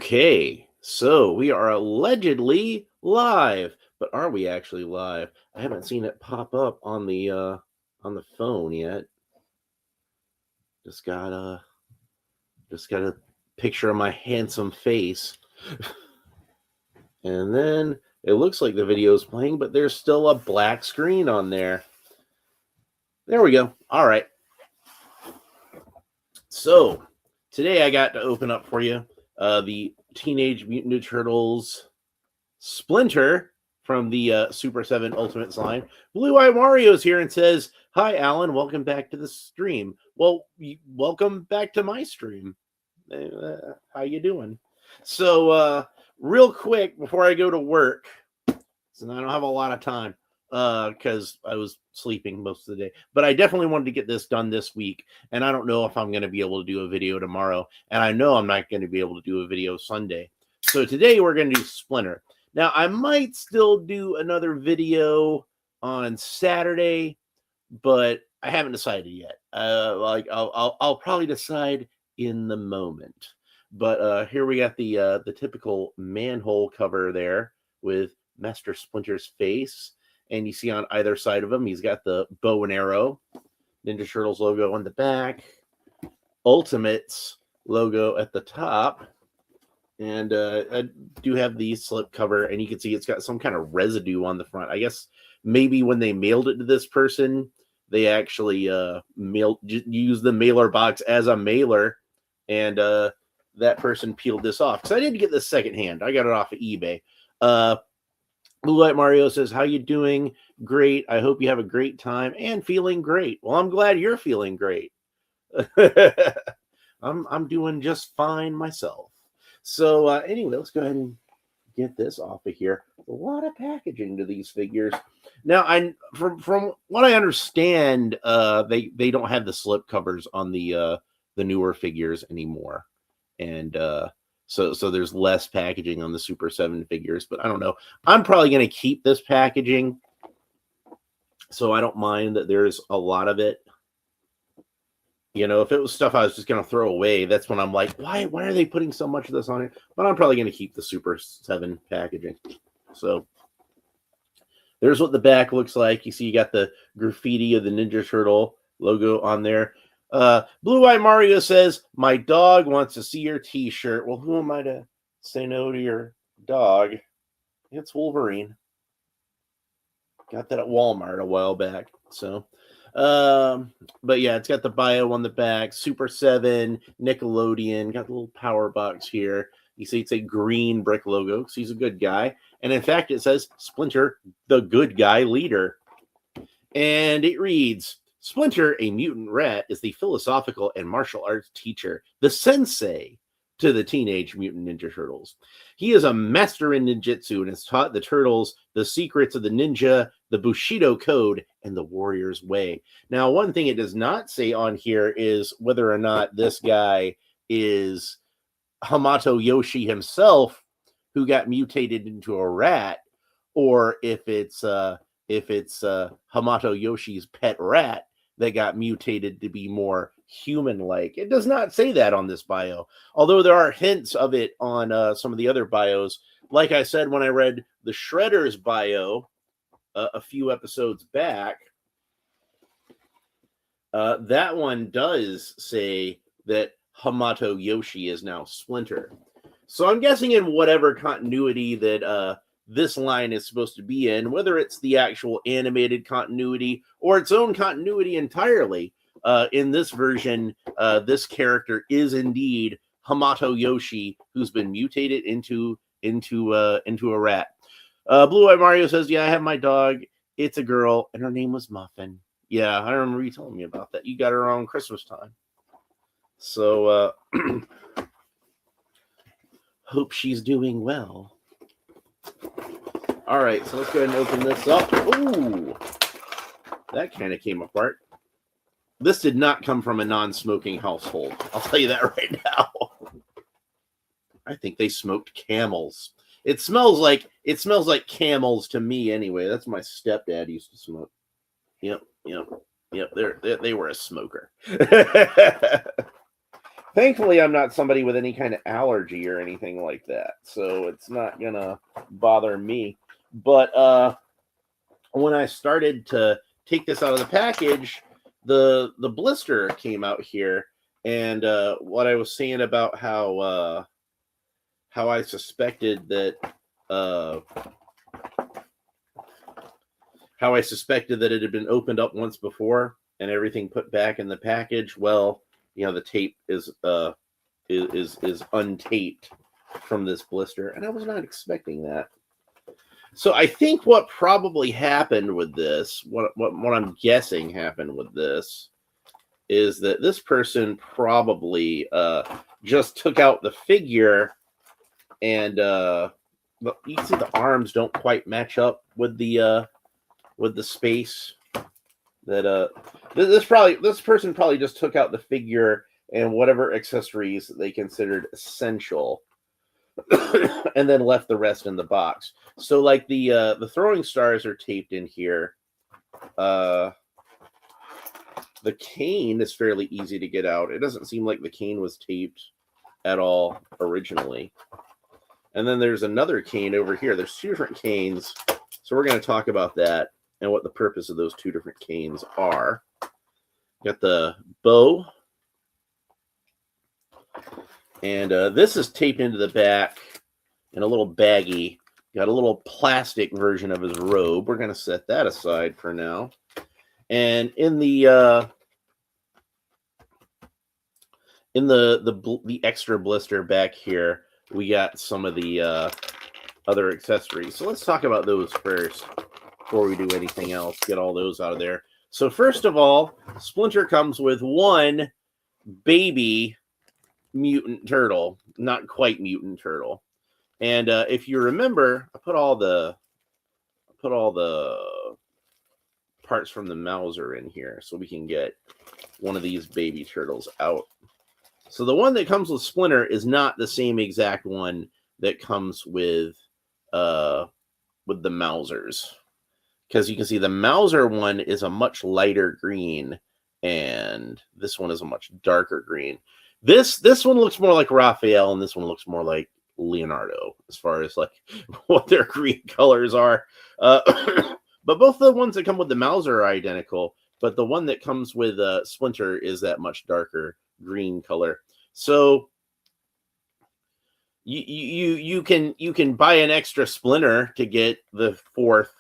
Okay, so we are allegedly live, but are we actually live? I haven't seen it pop up on the phone yet. Just got a picture of my handsome face. And then it looks like the video is playing, but there's still a black screen on there. There we go. All right. So today I got to open up for you the Teenage Mutant Ninja Turtles Splinter from the SUPER7 Ultimates line. Blue Eye Mario's here and says, "Hi, Alan. Welcome back to the stream." Well, welcome back to my stream. How you doing? So, real quick before I go to work, and I don't have a lot of time because I was sleeping most of the day. But I definitely wanted to get this done this week, and I don't know if I'm going to be able to do a video tomorrow, and I know I'm not going to be able to do a video Sunday. So today we're going to do Splinter. Now, I might still do another video on Saturday, but I haven't decided yet. I'll probably decide in the moment. But here we got the typical manhole cover there with Master Splinter's face, and you see on either side of him, he's got the bow and arrow, Ninja Turtles logo on the back, Ultimates logo at the top. And I do have the slip cover, and you can see it's got some kind of residue on the front. I guess maybe when they mailed it to this person, they actually used the mailer box as a mailer, and that person peeled this off. Because I didn't get this secondhand. I got it off of eBay. Blue Light Mario says, "How you doing? Great. I hope you have a great time and feeling great." Well, I'm glad you're feeling great. I'm doing just fine myself. So anyway, let's go ahead and get this off of here. A lot of packaging to these figures. Now, from what I understand, they don't have the slip covers on the newer figures anymore, and so there's less packaging on the SUPER7 figures. But I don't know. I'm probably going to keep this packaging, so I don't mind that there's a lot of it. You know, if it was stuff I was just going to throw away, that's when I'm like, why are they putting so much of this on it? But I'm probably going to keep the SUPER7 packaging. So there's what the back looks like. You see you got the graffiti of the Ninja Turtle logo on there. Blue Eye Mario says, "My dog wants to see your t-shirt." Well, who am I to say no to your dog? It's Wolverine. Got that at Walmart a while back. So but yeah, it's got the bio on the back, SUPER7, Nickelodeon, got the little power box here. You see it's a green brick logo because he's a good guy. And in fact, it says Splinter, the good guy leader. And it reads, "Splinter, a mutant rat, is the philosophical and martial arts teacher, the sensei to the Teenage Mutant Ninja Turtles. He is a master in ninjutsu and has taught the turtles the secrets of the ninja, the Bushido Code, and the warrior's way." Now, one thing it does not say on here is whether or not this guy is Hamato Yoshi himself, who got mutated into a rat, or if it's Hamato Yoshi's pet rat that got mutated to be more human-like. It does not say that on this bio, although there are hints of it on some of the other bios. Like I said, when I read the Shredder's bio a few episodes back, that one does say that Hamato Yoshi is now Splinter. So I'm guessing in whatever continuity that this line is supposed to be in, whether it's the actual animated continuity or its own continuity entirely, in this version, this character is indeed Hamato Yoshi, who's been mutated into a rat. Blue Eye Mario says, "Yeah, I have my dog. It's a girl, and her name was Muffin." Yeah, I remember you telling me about that. You got her around Christmas time. So, hope she's doing well. All right, so let's go ahead and open this up. Ooh, that kind of came apart. This did not come from a non-smoking household. I'll tell you that right now. I think they smoked camels. It smells like camels to me anyway. That's what my stepdad used to smoke. Yep. They were a smoker. Thankfully, I'm not somebody with any kind of allergy or anything like that, so it's not gonna bother me. But when I started to take this out of the package, the blister came out here, and what I was saying about how I suspected that uh, it had been opened up once before and everything put back in the package. Well, the tape is untaped from this blister, and I was not expecting that. So I think what probably happened with this, what I'm guessing happened with this, is that this person probably just took out the figure, and you can see the arms don't quite match up with the space. That this person probably just took out the figure and whatever accessories they considered essential, and then left the rest in the box. So like the throwing stars are taped in here. The cane is fairly easy to get out. It doesn't seem like the cane was taped at all originally. And then there's another cane over here. There's two different canes. So we're going to talk about that and what the purpose of those two different canes are. Got the bow. And this is taped into the back in a little baggie. Got a little plastic version of his robe. We're going to set that aside for now. And in the extra blister back here, we got some of the other accessories. So let's talk about those first before we do anything else. Get all those out of there. So first of all, Splinter comes with one baby mutant turtle, not quite mutant turtle. And if you remember, I put all the parts from the Mauser in here so we can get one of these baby turtles out. So the one that comes with Splinter is not the same exact one that comes with the Mausers, because you can see the Mauser one is a much lighter green, and this one is a much darker green. This one looks more like Raphael, and this one looks more like Leonardo as far as like what their green colors are. But both the ones that come with the Mauser are identical, but the one that comes with Splinter is that much darker green color. So you can buy an extra Splinter to get the fourth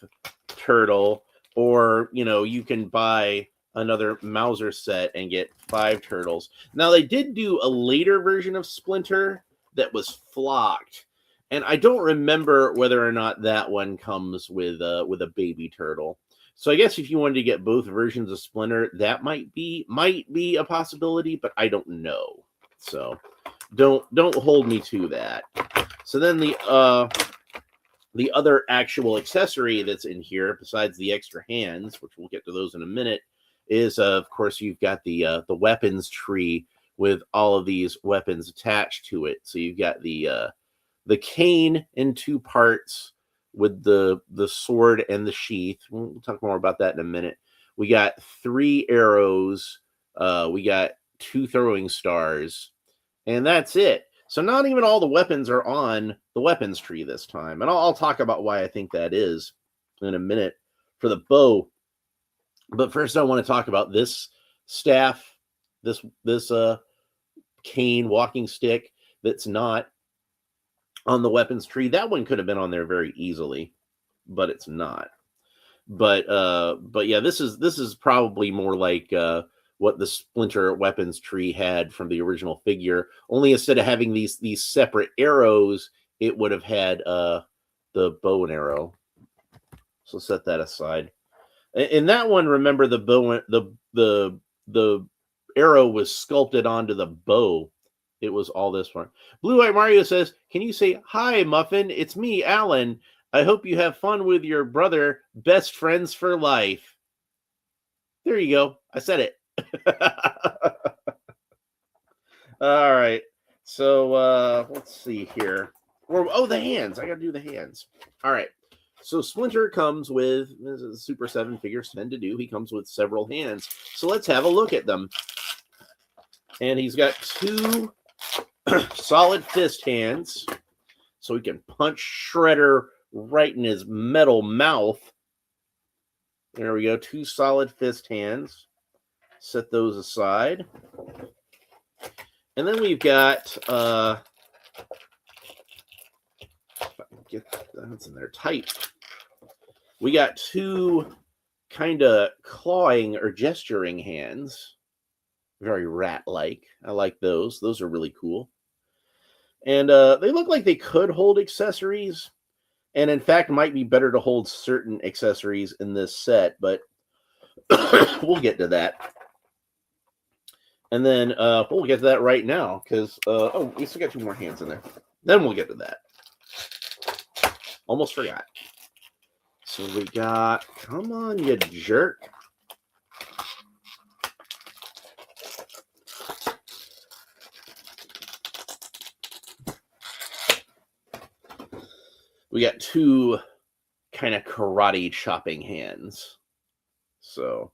turtle, or you can buy another Mauser set and get 5 turtles. Now they did do a later version of Splinter that was flocked, and I don't remember whether or not that one comes with a baby turtle. So I guess if you wanted to get both versions of Splinter, that might be a possibility, but I don't know. So don't hold me to that. So then the other actual accessory that's in here, besides the extra hands, which we'll get to those in a minute, is of course you've got the weapons tree with all of these weapons attached to it. So you've got the cane in 2 parts with the sword and the sheath. We'll talk more about that in a minute. We got 3 arrows. We got 2 throwing stars, and that's it. So not even all the weapons are on the weapons tree this time. And I'll talk about why I think that is in a minute for the bow. But first I want to talk about this staff, this cane walking stick that's not on the weapons tree. That one could have been on there very easily, but it's not. But yeah, this is probably more like what the Splinter weapons tree had from the original figure. Only instead of having these separate arrows, it would have had the bow and arrow. So set that aside. In that one, remember the bow, the arrow was sculpted onto the bow. It was all this one. Blue Eye Mario says, "Can you say hi, Muffin? It's me, Alan. I hope you have fun with your brother. Best friends for life." There you go. I said it. All right. So let's see here. The hands. I got to do the hands. All right. So Splinter comes with, as SUPER7 figures tend to do, he comes with several hands. So let's have a look at them. And he's got 2 solid fist hands, so he can punch Shredder right in his metal mouth. There we go, 2 solid fist hands. Set those aside. And then we've got, if I can get that's in there tight. We got 2 kind of clawing or gesturing hands. Very rat-like. I like those. Those are really cool. And they look like they could hold accessories. And in fact, might be better to hold certain accessories in this set. But we'll get to that. And then we'll get to that right now. Because, oh, we still got 2 more hands in there. Then we'll get to that. Almost forgot. So we got, come on, you jerk. We got 2 kind of karate chopping hands. So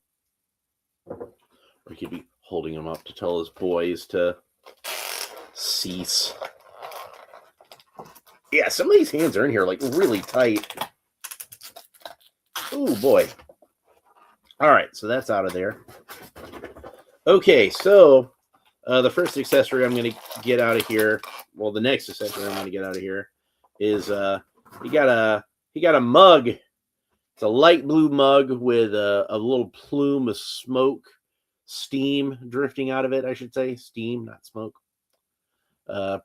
we could be holding him up to tell his boys to cease. Yeah, some of these hands are in here like really tight. Oh boy. All right, so that's out of there. Okay, so the first accessory I'm going to get out of here, well, the next accessory I'm going to get out of here is he got a mug. It's a light blue mug with a little plume of smoke, steam drifting out of it, I should say. Steam, not smoke.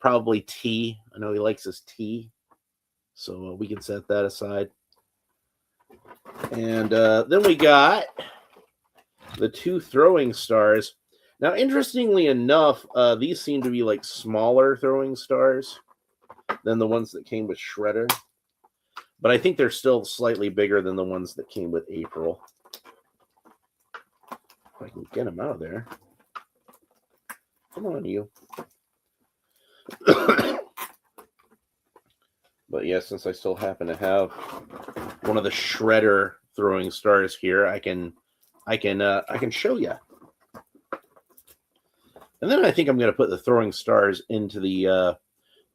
Probably tea. I know he likes his tea. So we can set that aside. And then we got the 2 throwing stars. Now, interestingly enough, these seem to be like smaller throwing stars than the ones that came with Shredder. But I think they're still slightly bigger than the ones that came with April. If I can get them out of there. Come on, you. But yeah, since I still happen to have one of the Shredder throwing stars here, I can show you. And then I think I'm going to put the throwing stars into the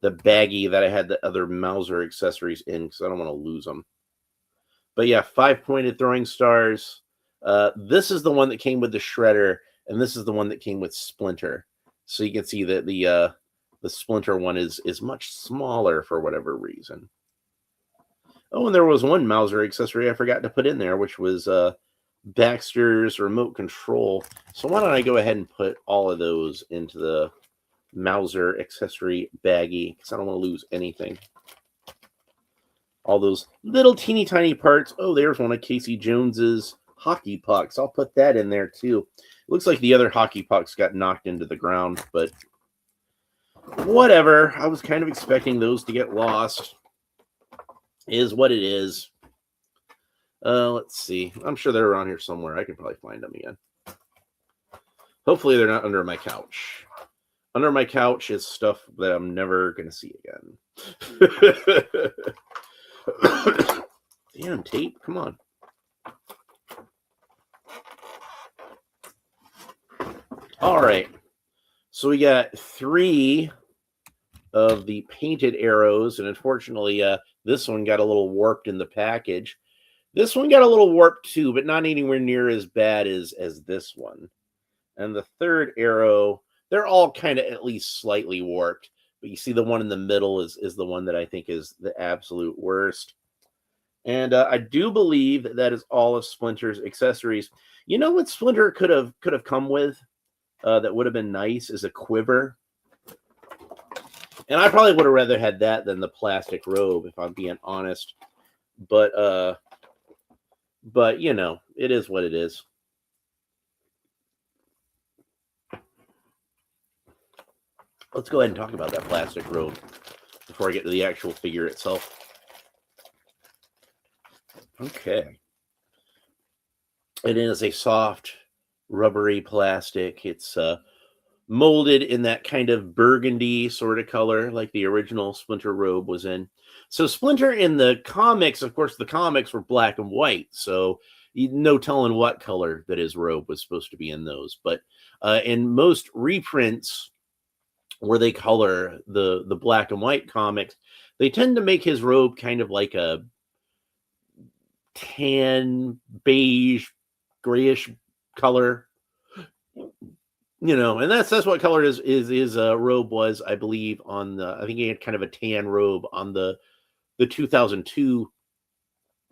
baggie that I had the other Mauser accessories in because I don't want to lose them. But yeah, 5-pointed throwing stars. This is the one that came with the Shredder, and this is the one that came with Splinter. So you can see that the Splinter one is much smaller for whatever reason. Oh, and there was one Mauser accessory I forgot to put in there, which was Baxter's remote control. So why don't I go ahead and put all of those into the Mauser accessory baggie, because I don't want to lose anything. All those little teeny tiny parts. Oh, there's one of Casey Jones's hockey pucks. I'll put that in there too. It looks like the other hockey pucks got knocked into the ground, but whatever. I was kind of expecting those to get lost. Is what it is. Let's see. I'm sure they're around here somewhere. I can probably find them again. Hopefully they're not under my couch. Under my couch is stuff that I'm never going to see again. Damn, tape. Come on. All right. So we got 3 of the painted arrows, and unfortunately, this one got a little warped in the package. This one got a little warped too, but not anywhere near as bad as this one. And the 3rd arrow, they're all kind of at least slightly warped. But you see the one in the middle is the one that I think is the absolute worst. And I do believe that is all of Splinter's accessories. You know what Splinter could have come with that would have been nice is a quiver. And I probably would have rather had that than the plastic robe, if I'm being honest. But you know, it is what it is. Let's go ahead and talk about that plastic robe before I get to the actual figure itself. Okay. It is a soft, rubbery plastic. It's molded in that kind of burgundy sort of color like the original Splinter robe was in. So Splinter in the comics, of course, the comics were black and white. So no telling what color that his robe was supposed to be in those. But In most reprints where they color the black and white comics, they tend to make his robe kind of like a tan, beige, grayish color, and that's what color his robe was, I believe. I think he had kind of a tan robe on the 2002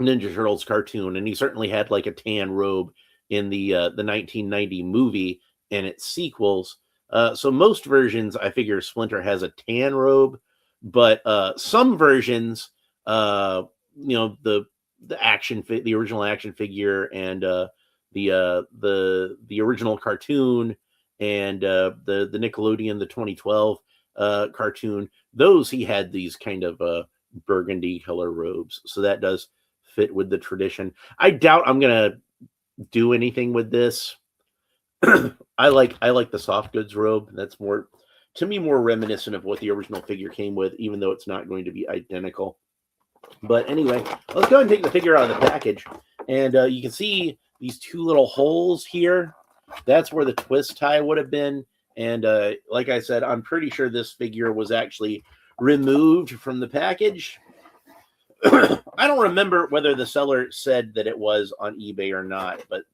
Ninja Turtles cartoon, and he certainly had like a tan robe in the 1990 movie and its sequels. So most versions, I figure Splinter has a tan robe, but some versions, the the original action figure and the original cartoon and the Nickelodeon, the 2012 cartoon, those he had these kind of burgundy color robes. So that does fit with the tradition. I doubt I'm gonna do anything with this. I like the soft goods robe. That's more, to me, more reminiscent of what the original figure came with, even though it's not going to be identical. But anyway, let's go ahead and take the figure out of the package. And you can see these two little holes here. That's where the twist tie would have been. And like I said, I'm pretty sure this figure was actually removed from the package. I don't remember whether the seller said that it was on eBay or not, but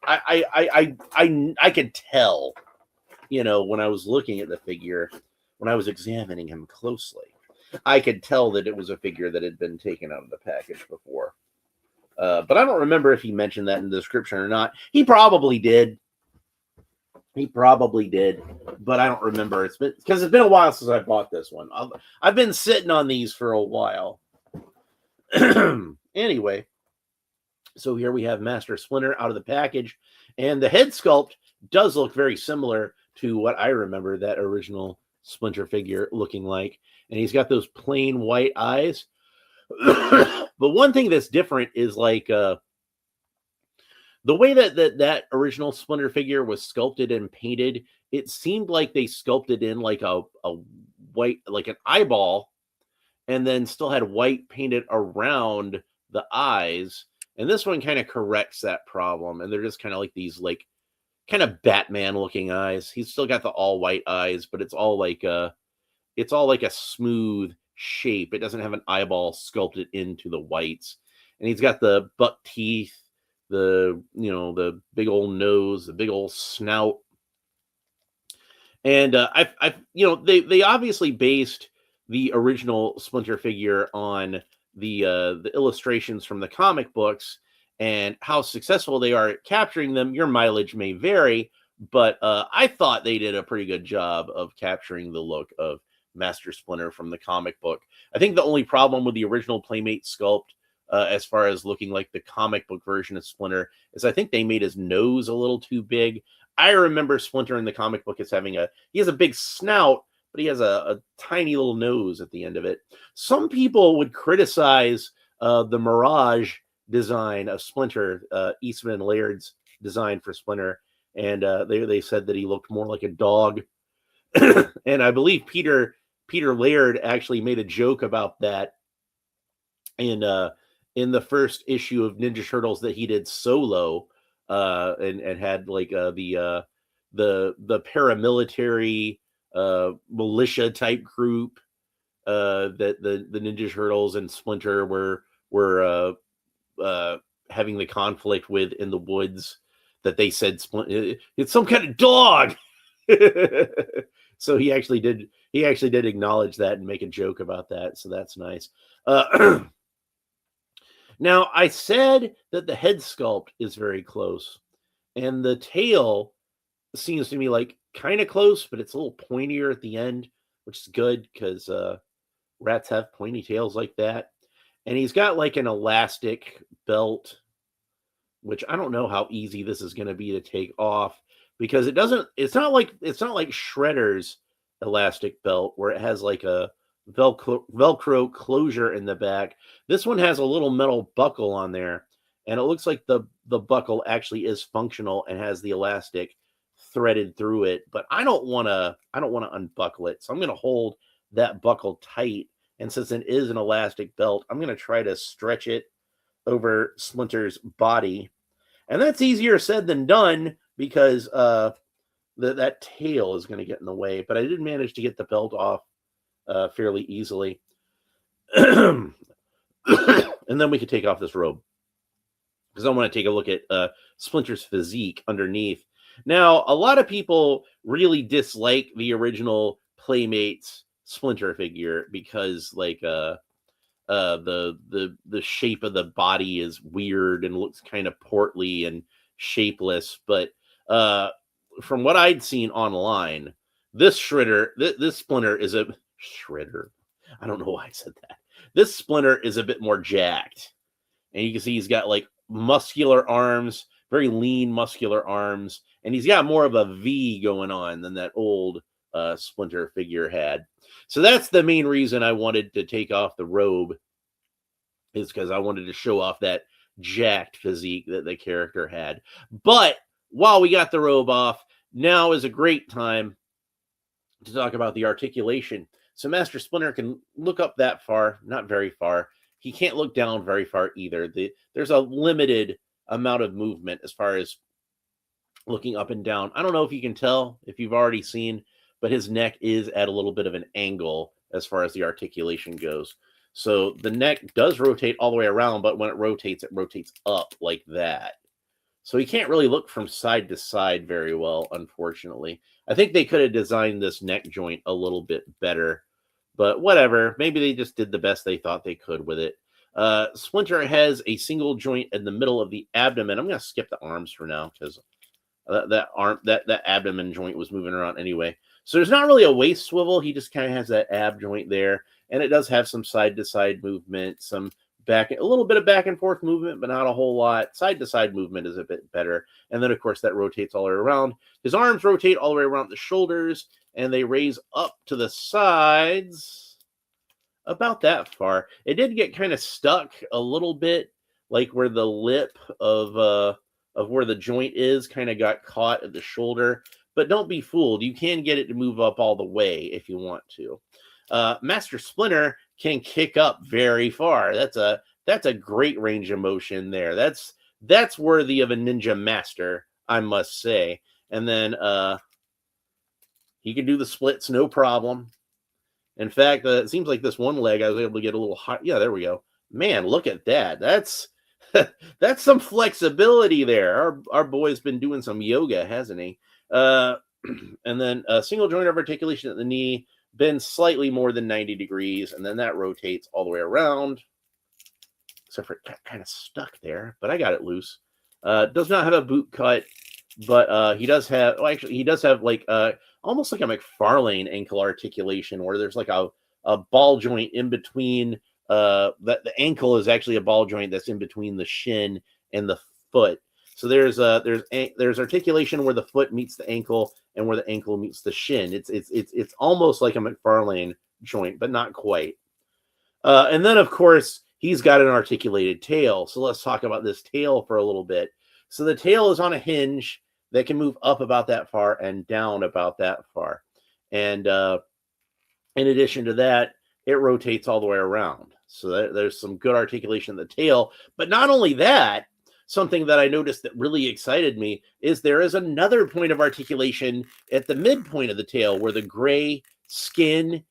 I could tell, when I was looking at the figure, when I was examining him closely, I could tell that it was a figure that had been taken out of the package before. But I don't remember if he mentioned that in the description or not. He probably did. But I don't remember. It's been a while since I bought this one. I've been sitting on these for a while. Anyway, so here we have Master Splinter out of the package, and the head sculpt does look very similar to what I remember that original Splinter figure looking like, and he's got those plain white eyes. But one thing that's different is like the way that original Splinter figure was sculpted and painted. It seemed like they sculpted in like a white, like an eyeball, and then still had white painted around the eyes. And this one kind of corrects that problem. And they're just kind of like these, like, kind of Batman looking eyes. He's still got the all white eyes, but it's all like a smooth shape. It doesn't have an eyeball sculpted into the whites. And he's got the buck teeth, the big old nose, the big old snout. And they obviously based the original Splinter figure on the illustrations from the comic books, and how successful they are at capturing them. Your mileage may vary, but I thought they did a pretty good job of capturing the look of Master Splinter from the comic book. I think the only problem with the original Playmate sculpt, as far as looking like the comic book version of Splinter, is I think they made his nose a little too big. I remember Splinter in the comic book as having he has a big snout, but he has a tiny little nose at the end of it. Some people would criticize the Mirage design of Splinter, Eastman and Laird's design for Splinter, and they said that he looked more like a dog. And I believe Peter Laird actually made a joke about that in the first issue of Ninja Turtles that he did solo, and had like the paramilitary militia type group that the Ninja Turtles and Splinter were having the conflict with in the woods, that they said it's some kind of dog. So he actually did acknowledge that and make a joke about that. So that's nice. Now, I said that the head sculpt is very close, and the tail seems to me like kind of close, but it's a little pointier at the end, which is good because rats have pointy tails like that. And he's got like an elastic belt, which I don't know how easy this is going to be to take off, because it's not like Shredder's elastic belt where it has like a Velcro closure in the back. This one has a little metal buckle on there, and it looks like the buckle actually is functional and has the elastic threaded through it. But I don't want to unbuckle it, so I'm going to hold that buckle tight. And since it is an elastic belt, I'm going to try to stretch it over Splinter's body, and that's easier said than done, because that tail is going to get in the way, but I did manage to get the belt off fairly easily. And then we could take off this robe, because I want to take a look at Splinter's physique underneath. Now, a lot of people really dislike the original Playmates Splinter figure because, like, the shape of the body is weird and looks kind of portly and shapeless. But from what I'd seen online, this Splinter is a Shredder. I don't know why I said that. This Splinter is a bit more jacked, and you can see he's got like muscular arms, very lean muscular arms, and he's got more of a V going on than that old Splinter figure had. So that's the main reason I wanted to take off the robe, is because I wanted to show off that jacked physique that the character had. But while we got the robe off, now is a great time to talk about the articulation. So Master Splinter can look up that far, not very far. He can't look down very far either. There's a limited amount of movement as far as looking up and down. I don't know if you can tell, if you've already seen, but his neck is at a little bit of an angle as far as the articulation goes. So the neck does rotate all the way around, but when it rotates up like that. So he can't really look from side to side very well, unfortunately. I think they could have designed this neck joint a little bit better, but whatever. Maybe they just did the best they thought they could with it. Splinter has a single joint in the middle of the abdomen. I'm going to skip the arms for now because that abdomen joint was moving around anyway. So there's not really a waist swivel. He just kind of has that ab joint there, and it does have some side to side movement, some a little bit of back and forth movement, but not a whole lot. Side to side movement is a bit better. And then, of course, that rotates all the way around. His arms rotate all the way around the shoulders, and they raise up to the sides about that far. It did get kind of stuck a little bit, like where the lip of where the joint is kind of got caught at the shoulder. But don't be fooled. You can get it to move up all the way if you want to. Master Splinter can kick up very far. That's a great range of motion there. That's worthy of a ninja master, I must say. And then he can do the splits, no problem. In fact, it seems like this one leg I was able to get a little high. Yeah, there we go. Man, look at that. That's some flexibility there. Our boy's been doing some yoga, hasn't he? And then a single joint of articulation at the knee, bends slightly more than 90 degrees, and then that rotates all the way around, except for it got kind of stuck there, but I got it loose. Does not have a boot cut, but he does have, well, actually, he does have like almost like a McFarlane ankle articulation, where there's like a ball joint in between, the ankle is actually a ball joint that's in between the shin and the foot. So there's articulation where the foot meets the ankle and where the ankle meets the shin. It's almost like a McFarlane joint, but not quite. And then, of course, he's got an articulated tail. So let's talk about this tail for a little bit. So the tail is on a hinge that can move up about that far and down about that far. And in addition to that, it rotates all the way around. So there's some good articulation in the tail. But not only that, something that I noticed that really excited me is there is another point of articulation at the midpoint of the tail where the gray skin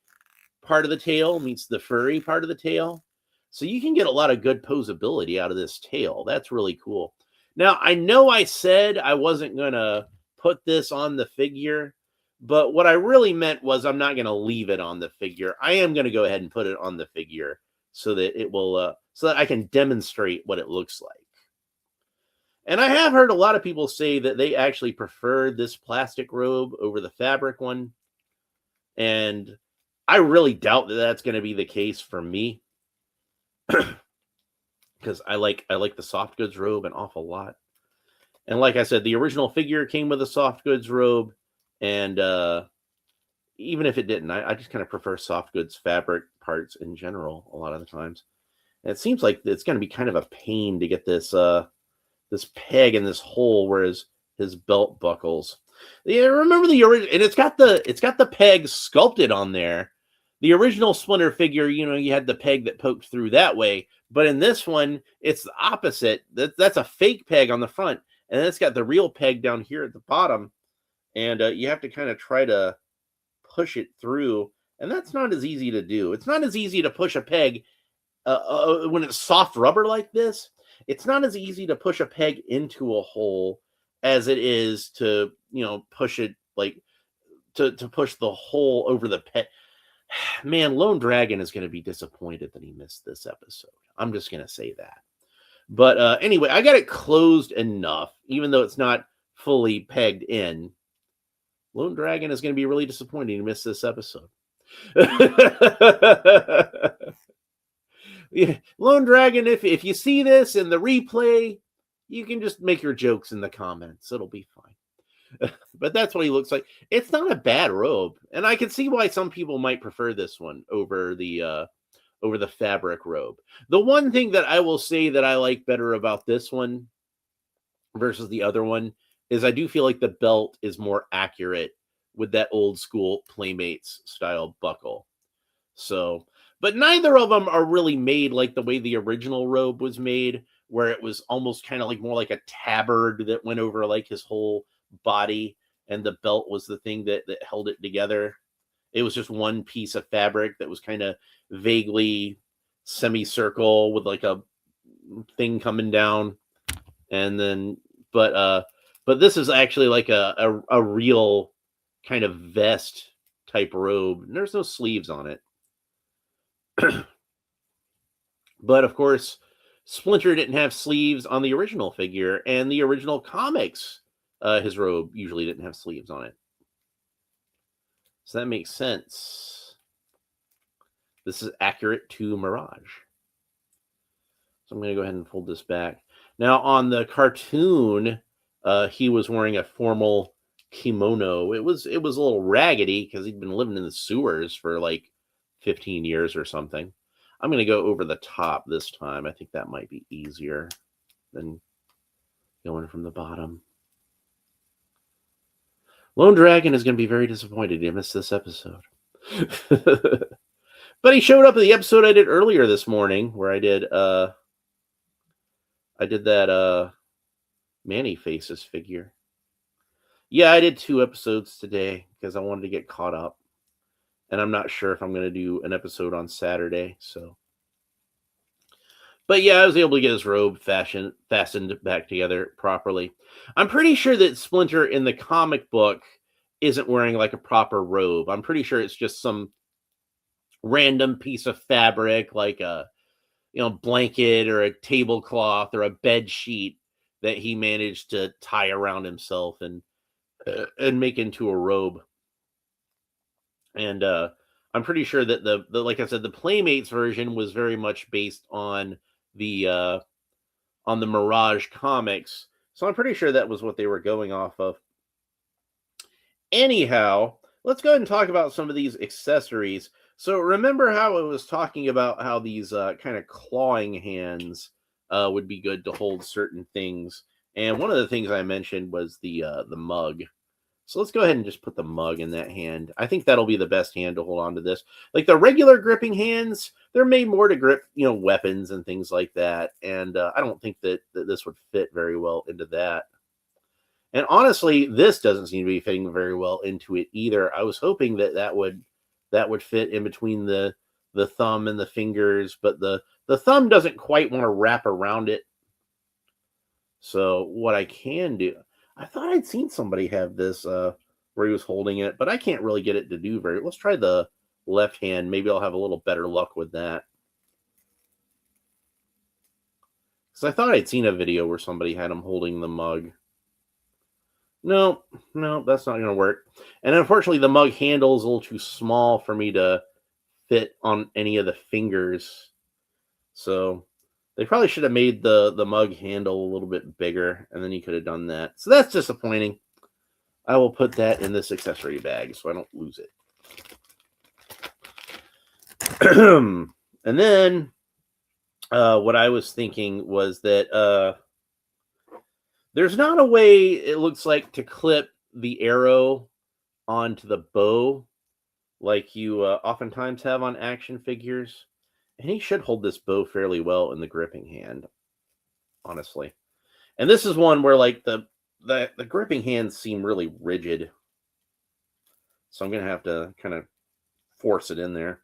part of the tail meets the furry part of the tail. So you can get a lot of good posability out of this tail. That's really cool. Now, I know I said I wasn't going to put this on the figure, but what I really meant was I'm not going to leave it on the figure. I am going to go ahead and put it on the figure so that it will, so that I can demonstrate what it looks like. And I have heard a lot of people say that they actually prefer this plastic robe over the fabric one. And I really doubt that that's going to be the case for me. Because I like the soft goods robe an awful lot. And like I said, the original figure came with a soft goods robe. And even if it didn't, I just kind of prefer soft goods fabric parts in general a lot of the times. And it seems like it's going to be kind of a pain to get this this peg in this hole where his belt buckles. Yeah, remember the original, and it's got the peg sculpted on there. The original Splinter figure, you had the peg that poked through that way, but in this one, it's the opposite. That's a fake peg on the front, and then it's got the real peg down here at the bottom, and you have to kind of try to push it through, and that's not as easy to do. It's not as easy to push a peg when it's soft rubber like this. It's not as easy to push a peg into a hole as it is to, push it like to push the hole over the peg. Man, Lone Dragon is going to be disappointed that he missed this episode. I'm just going to say that. But anyway, I got it closed enough, even though it's not fully pegged in. Lone Dragon is going to be really disappointed he missed this episode. Yeah, Lone Dragon, if you see this in the replay, you can just make your jokes in the comments. It'll be fine. But that's what he looks like. It's not a bad robe, and I can see why some people might prefer this one over the fabric robe. The one thing that I will say that I like better about this one versus the other one is I do feel like the belt is more accurate with that old school Playmates style buckle. So, but neither of them are really made like the way the original robe was made, where it was almost kind of like more like a tabard that went over like his whole body, and the belt was the thing that held it together. It was just one piece of fabric that was kind of vaguely semicircle with like a thing coming down, and then but this is actually like a real kind of vest type robe, and there's no sleeves on it. But of course, Splinter didn't have sleeves on the original figure, and the original comics, his robe usually didn't have sleeves on it. So that makes sense. This is accurate to Mirage. So I'm going to go ahead and fold this back. Now, on the cartoon, he was wearing a formal kimono. It was a little raggedy because he'd been living in the sewers for like 15 years or something. I'm going to go over the top this time. I think that might be easier than going from the bottom. Lone Dragon is going to be very disappointed he missed this episode. But he showed up in the episode I did earlier this morning, where I did that Manny Faces figure. Yeah, I did 2 episodes today because I wanted to get caught up. And I'm not sure if I'm going to do an episode on Saturday. So, but yeah, I was able to get his robe fastened back together properly. I'm pretty sure that Splinter in the comic book isn't wearing like a proper robe. I'm pretty sure it's just some random piece of fabric, like a blanket or a tablecloth or a bed sheet that he managed to tie around himself and make into a robe. And I'm pretty sure that the like I said, the Playmates version was very much based on the Mirage comics. So I'm pretty sure that was what they were going off of. Anyhow, let's go ahead and talk about some of these accessories. So remember how I was talking about how these kind of clawing hands would be good to hold certain things. And one of the things I mentioned was the mug. So let's go ahead and just put the mug in that hand. I think that'll be the best hand to hold on to this. Like the regular gripping hands, they're made more to grip, weapons and things like that. And I don't think that this would fit very well into that. And honestly, this doesn't seem to be fitting very well into it either. I was hoping that would fit in between the thumb and the fingers, but the thumb doesn't quite want to wrap around it. So what I can do, I thought I'd seen somebody have this where he was holding it, but I can't really get it to do very. Let's try the left hand. Maybe I'll have a little better luck with that. Because I thought I'd seen a video where somebody had him holding the mug. No, that's not going to work. And unfortunately, the mug handle is a little too small for me to fit on any of the fingers. So they probably should have made the mug handle a little bit bigger, and then you could have done that. So that's disappointing. I will put that in this accessory bag so I don't lose it. And then what I was thinking was that there's not a way, it looks like, to clip the arrow onto the bow like you oftentimes have on action figures. And he should hold this bow fairly well in the gripping hand, honestly. And this is one where like the gripping hands seem really rigid. So I'm going to have to kind of force it in there.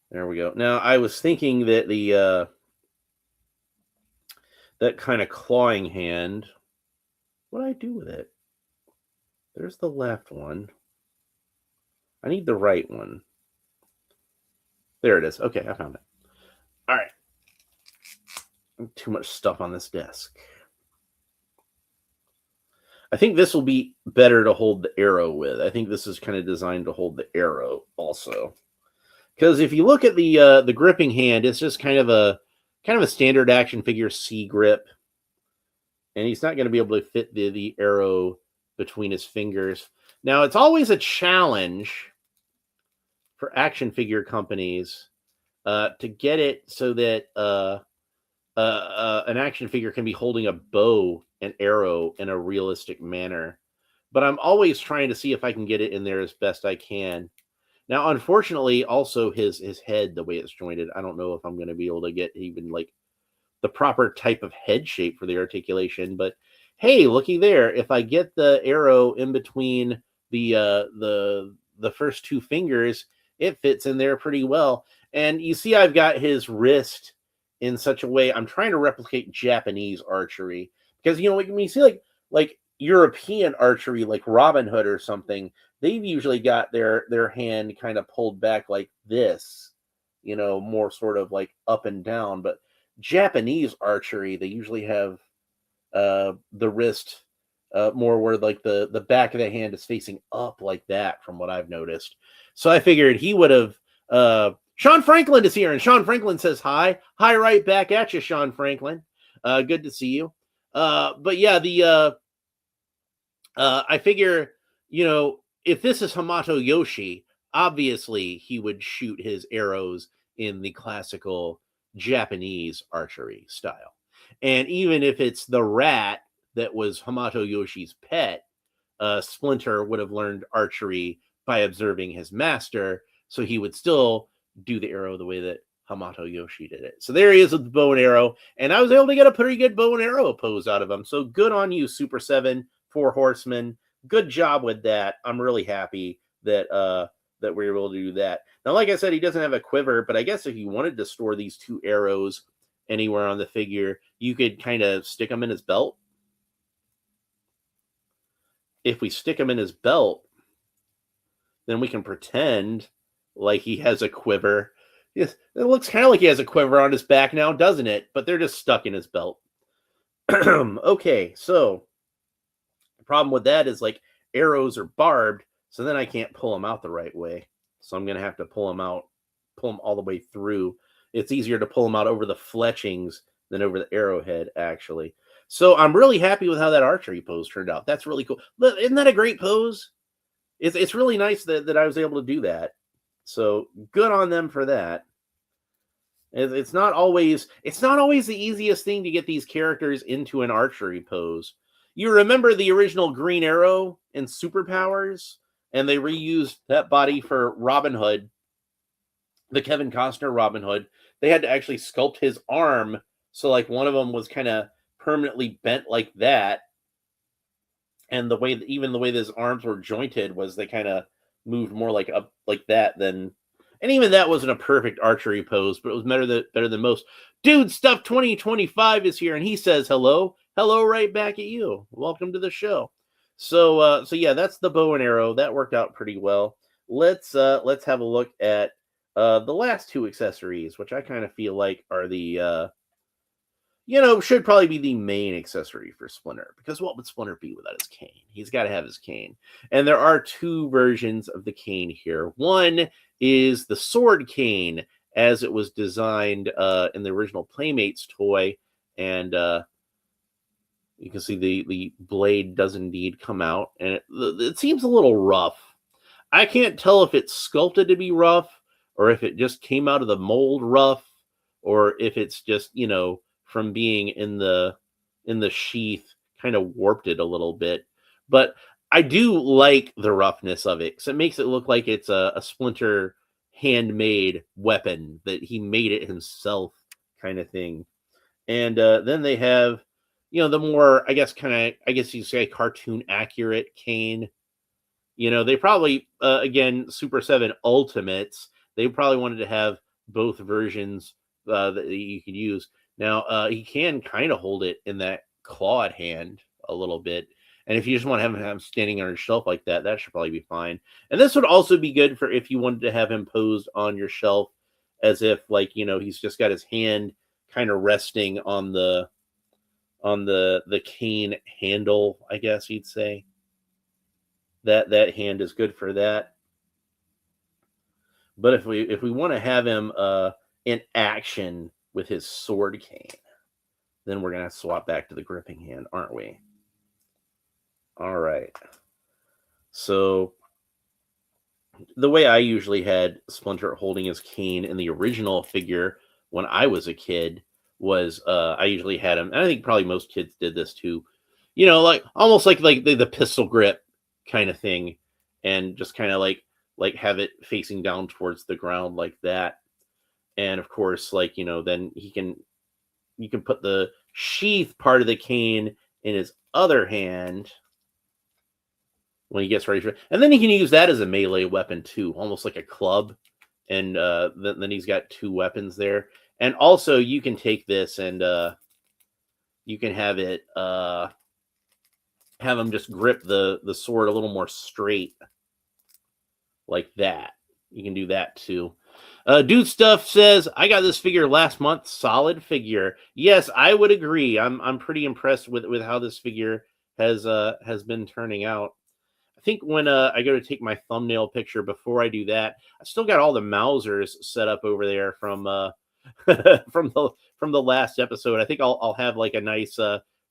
There we go. Now, I was thinking that that kind of clawing hand, what do I do with it? There's the left one. I need the right one. There it is. Okay, I found it. All right. Too much stuff on this desk. I think this will be better to hold the arrow with. I think this is kind of designed to hold the arrow also. Because if you look at the gripping hand, it's just kind of a standard action figure C grip, and he's not going to be able to fit the arrow between his fingers. Now, it's always a challenge for action figure companies to get it so that an action figure can be holding a bow and arrow in a realistic manner. But I'm always trying to see if I can get it in there as best I can. Now, unfortunately, also his head, the way it's jointed, I don't know if I'm going to be able to get even like the proper type of head shape for the articulation. But hey, looky there! If I get the arrow in between the first two fingers, it fits in there pretty well. And you see, I've got his wrist in such a way. I'm trying to replicate Japanese archery because when you see like European archery, like Robin Hood or something, they've usually got their hand kind of pulled back like this, more sort of like up and down. But Japanese archery, they usually have the wrist more where like the back of the hand is facing up like that, from what I've noticed. So I figured he would have. Sean Franklin is here, and Sean Franklin says hi. Hi, right back at you, Sean Franklin. Good to see you. But yeah, I figure, if this is Hamato Yoshi, obviously he would shoot his arrows in the classical Japanese archery style. And even if it's the rat that was Hamato Yoshi's pet, Splinter would have learned archery by observing his master, so he would still do the arrow the way that Hamato Yoshi did it. So there he is with the bow and arrow, and I was able to get a pretty good bow and arrow pose out of him. So good on you, Super7, Four Horsemen. Good job with that. I'm really happy that that we were able to do that. Now, like I said, he doesn't have a quiver, but I guess if you wanted to store these two arrows anywhere on the figure, you could kind of stick them in his belt. If we stick him in his belt, then we can pretend like he has a quiver. Yes, it looks kind of like he has a quiver on his back now, doesn't it? But they're just stuck in his belt. Okay, so the problem with that is like arrows are barbed, so then I can't pull them out the right way. So I'm going to have to pull them all the way through. It's easier to pull them out over the fletchings than over the arrowhead, actually. So I'm really happy with how that archery pose turned out. That's really cool. Isn't that a great pose? It's really nice that I was able to do that. So good on them for that. It's not always the easiest thing to get these characters into an archery pose. You remember the original Green Arrow in Superpowers, and they reused that body for Robin Hood, the Kevin Costner Robin Hood. They had to actually sculpt his arm so like one of them was kind of permanently bent like that, and the way his arms were jointed was they kind of moved more like up like that than. And even that wasn't a perfect archery pose, but it was better than most. Dude, Stuff 2025 is here, and he says hello. Hello right back at you. Welcome to the show. So yeah, that's the bow and arrow. That worked out pretty well. Let's have a look at the last two accessories, which I kind of feel like are the should probably be the main accessory for Splinter, because what would Splinter be without his cane? He's got to have his cane. And there are two versions of the cane here. One is the sword cane, as it was designed in the original Playmates toy. And you can see the blade does indeed come out. And it seems a little rough. I can't tell if it's sculpted to be rough, or if it just came out of the mold rough, or if it's just, from being in the sheath kind of warped it a little bit. But I do like the roughness of it, because it makes it look like it's a Splinter handmade weapon, that he made it himself kind of thing. And then they have the more, I guess you say cartoon accurate Kane. They probably, again, Super 7 Ultimates, they probably wanted to have both versions that you could use. Now, he can kind of hold it in that clawed hand a little bit. And if you just want to have him standing on your shelf like that, that should probably be fine. And this would also be good for if you wanted to have him posed on your shelf as if, like, he's just got his hand kind of resting on the cane handle, I guess you'd say. That hand is good for that. But if we want to have him in action with his sword cane, then we're gonna swap back to the gripping hand, aren't we? All right. So the way I usually had Splinter holding his cane in the original figure when I was a kid was I usually had him, and I think probably most kids did this too. Like almost like the pistol grip kind of thing, and just kind of like have it facing down towards the ground like that. And of course, then you can put the sheath part of the cane in his other hand when he gets ready for it. And then he can use that as a melee weapon too, almost like a club. And then he's got two weapons there. And also you can take this and you can have it have him just grip the sword a little more straight like that. You can do that too. Dude Stuff says, I got this figure last month. Solid figure. Yes, I would agree. I'm pretty impressed with how this figure has been turning out. I think when I go to take my thumbnail picture, before I do that, I still got all the Mausers set up over there from from the last episode. I think I'll have like a nice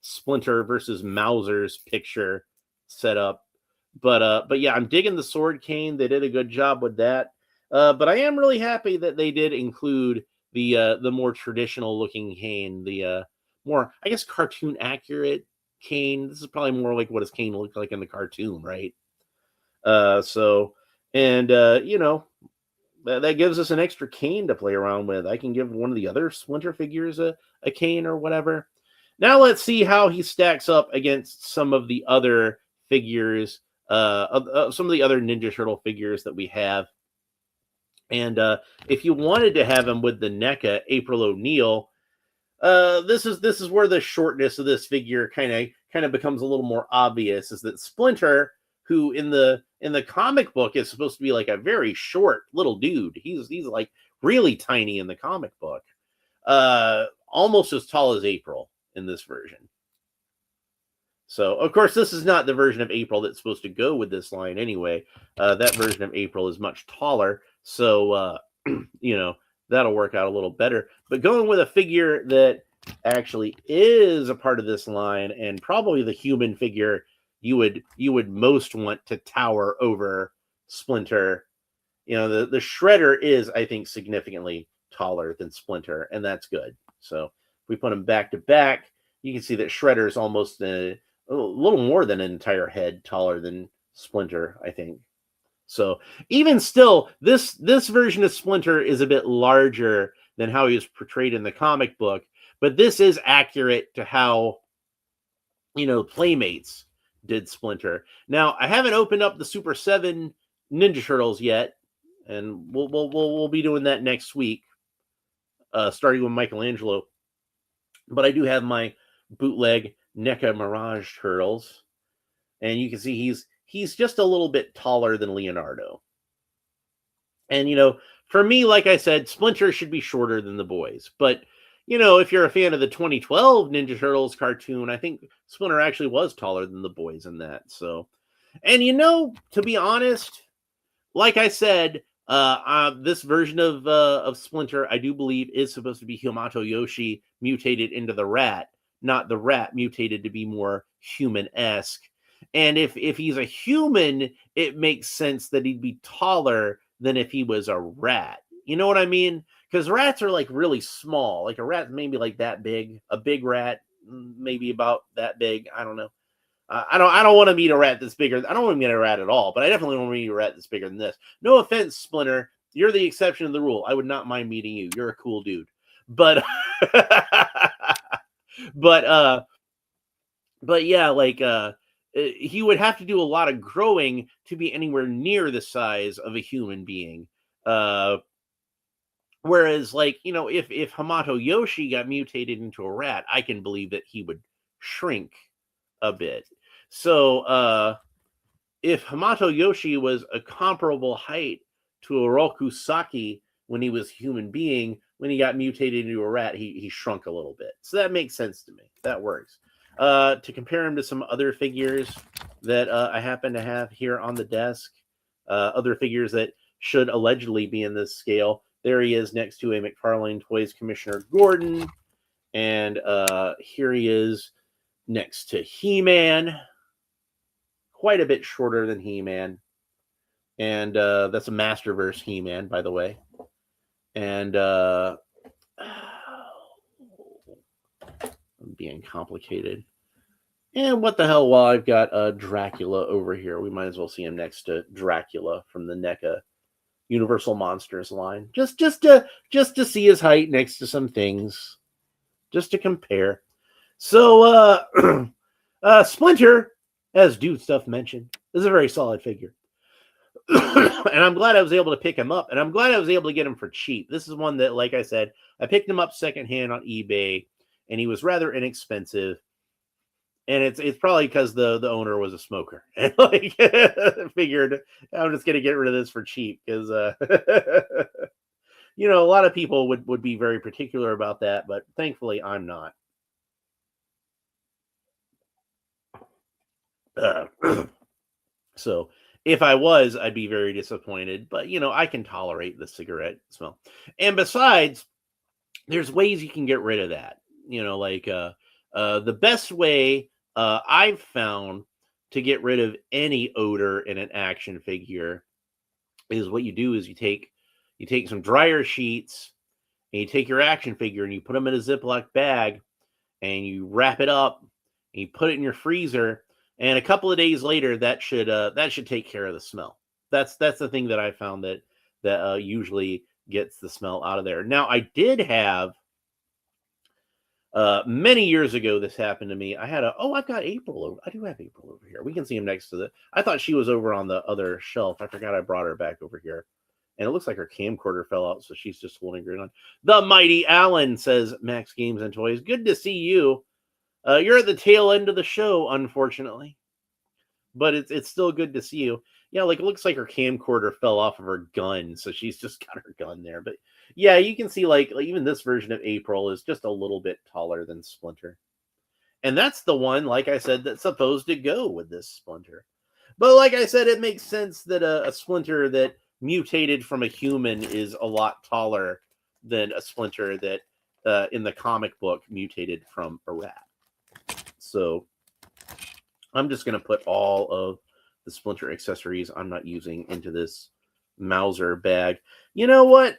Splinter versus Mausers picture set up. But yeah, I'm digging the sword cane. They did a good job with that. But I am really happy that they did include the more traditional looking cane, the more, I guess, cartoon accurate cane. This is probably more like what his cane looked like in the cartoon, right? So, and that gives us an extra cane to play around with. I can give one of the other Splinter figures a cane or whatever. Now let's see how he stacks up against some of the other figures, some of the other Ninja Turtle figures that we have. And if you wanted to have him with the NECA April O'Neil, this is where the shortness of this figure kind of becomes a little more obvious. Is that Splinter, who in the comic book is supposed to be like a very short little dude. He's like really tiny in the comic book, almost as tall as April in this version. So, of course, this is not the version of April that's supposed to go with this line anyway. That version of April is much taller. So, that'll work out a little better. But going with a figure that actually is a part of this line, and probably the human figure you would most want to tower over Splinter. The Shredder is, I think, significantly taller than Splinter, and that's good. So, if we put them back to back, you can see that Shredder is almost a little more than an entire head taller than Splinter, I think. So even still, this version of Splinter is a bit larger than how he was portrayed in the comic book, but this is accurate to how Playmates did Splinter. Now, I haven't opened up the Super 7 Ninja Turtles yet, and we'll be doing that next week, starting with Michelangelo. But I do have my bootleg NECA Mirage Turtles, and you can see he's just a little bit taller than Leonardo. And for me, like I said, Splinter should be shorter than the boys. But if you're a fan of the 2012 Ninja Turtles cartoon, I think Splinter actually was taller than the boys in that. So, and to be honest, like I said, this version of Splinter, I do believe, is supposed to be Hamato Yoshi mutated into the rat, not the rat mutated to be more human-esque. And if he's a human, it makes sense that he'd be taller than if he was a rat. You know what I mean? Because rats are like really small. Like a rat maybe like that big. A big rat maybe about that big. I don't know. I don't want to meet a rat that's bigger. I don't want to meet a rat at all, but I definitely want to meet a rat that's bigger than this. No offense, Splinter. You're the exception to the rule. I would not mind meeting you. You're a cool dude. But But yeah, like he would have to do a lot of growing to be anywhere near the size of a human being. Uh, Whereas, like, if Hamato Yoshi got mutated into a rat, I can believe that he would shrink a bit. So, if Hamato Yoshi was a comparable height to Oroku Saki when he was a human being, when he got mutated into a rat, he shrunk a little bit. So that makes sense to me. That works. To compare him to some other figures that I happen to have here on the desk, other figures that should allegedly be in this scale. There he is next to a McFarlane Toys Commissioner Gordon. And here he is next to He-Man. Quite a bit shorter than He-Man. And that's a Masterverse He-Man, by the way. And I'm being complicated. And what the hell, while I've got Dracula over here, we might as well see him next to Dracula from the NECA Universal Monsters line. Just to see his height next to some things. Just to compare. So Splinter, as Dude Stuff mentioned, is a very solid figure. And I'm glad I was able to pick him up, and I'm glad I was able to get him for cheap. This is one that, like I said, I picked him up secondhand on eBay, and he was rather inexpensive. And it's probably because the owner was a smoker, and like figured I'm just gonna get rid of this for cheap because a lot of people would be very particular about that, but thankfully I'm not. So if I was, I'd be very disappointed. But I can tolerate the cigarette smell. And besides, there's ways you can get rid of that. Like the best way I've found to get rid of any odor in an action figure is what you do is you take some dryer sheets and you take your action figure and you put them in a Ziploc bag and you wrap it up and you put it in your freezer, and a couple of days later that should take care of the smell. That's the thing that I found that usually gets the smell out of there. Now I did have many years ago, this happened to me. I've got April over. I do have April over here. We can see him next to I thought she was over on the other shelf. I forgot I brought her back over here. And it looks like her camcorder fell out, so she's just holding her on. The Mighty Allen, says Max Games and Toys. Good to see you. You're at the tail end of the show, unfortunately. But it's still good to see you. Yeah, like it looks like her camcorder fell off of her gun, so she's just got her gun there. But yeah, you can see like even this version of April is just a little bit taller than Splinter. And that's the one, like I said, that's supposed to go with this Splinter. But like I said, it makes sense that a Splinter that mutated from a human is a lot taller than a Splinter that in the comic book mutated from a rat. So I'm just going to put all of the Splinter accessories I'm not using into this Mauser bag. You know what?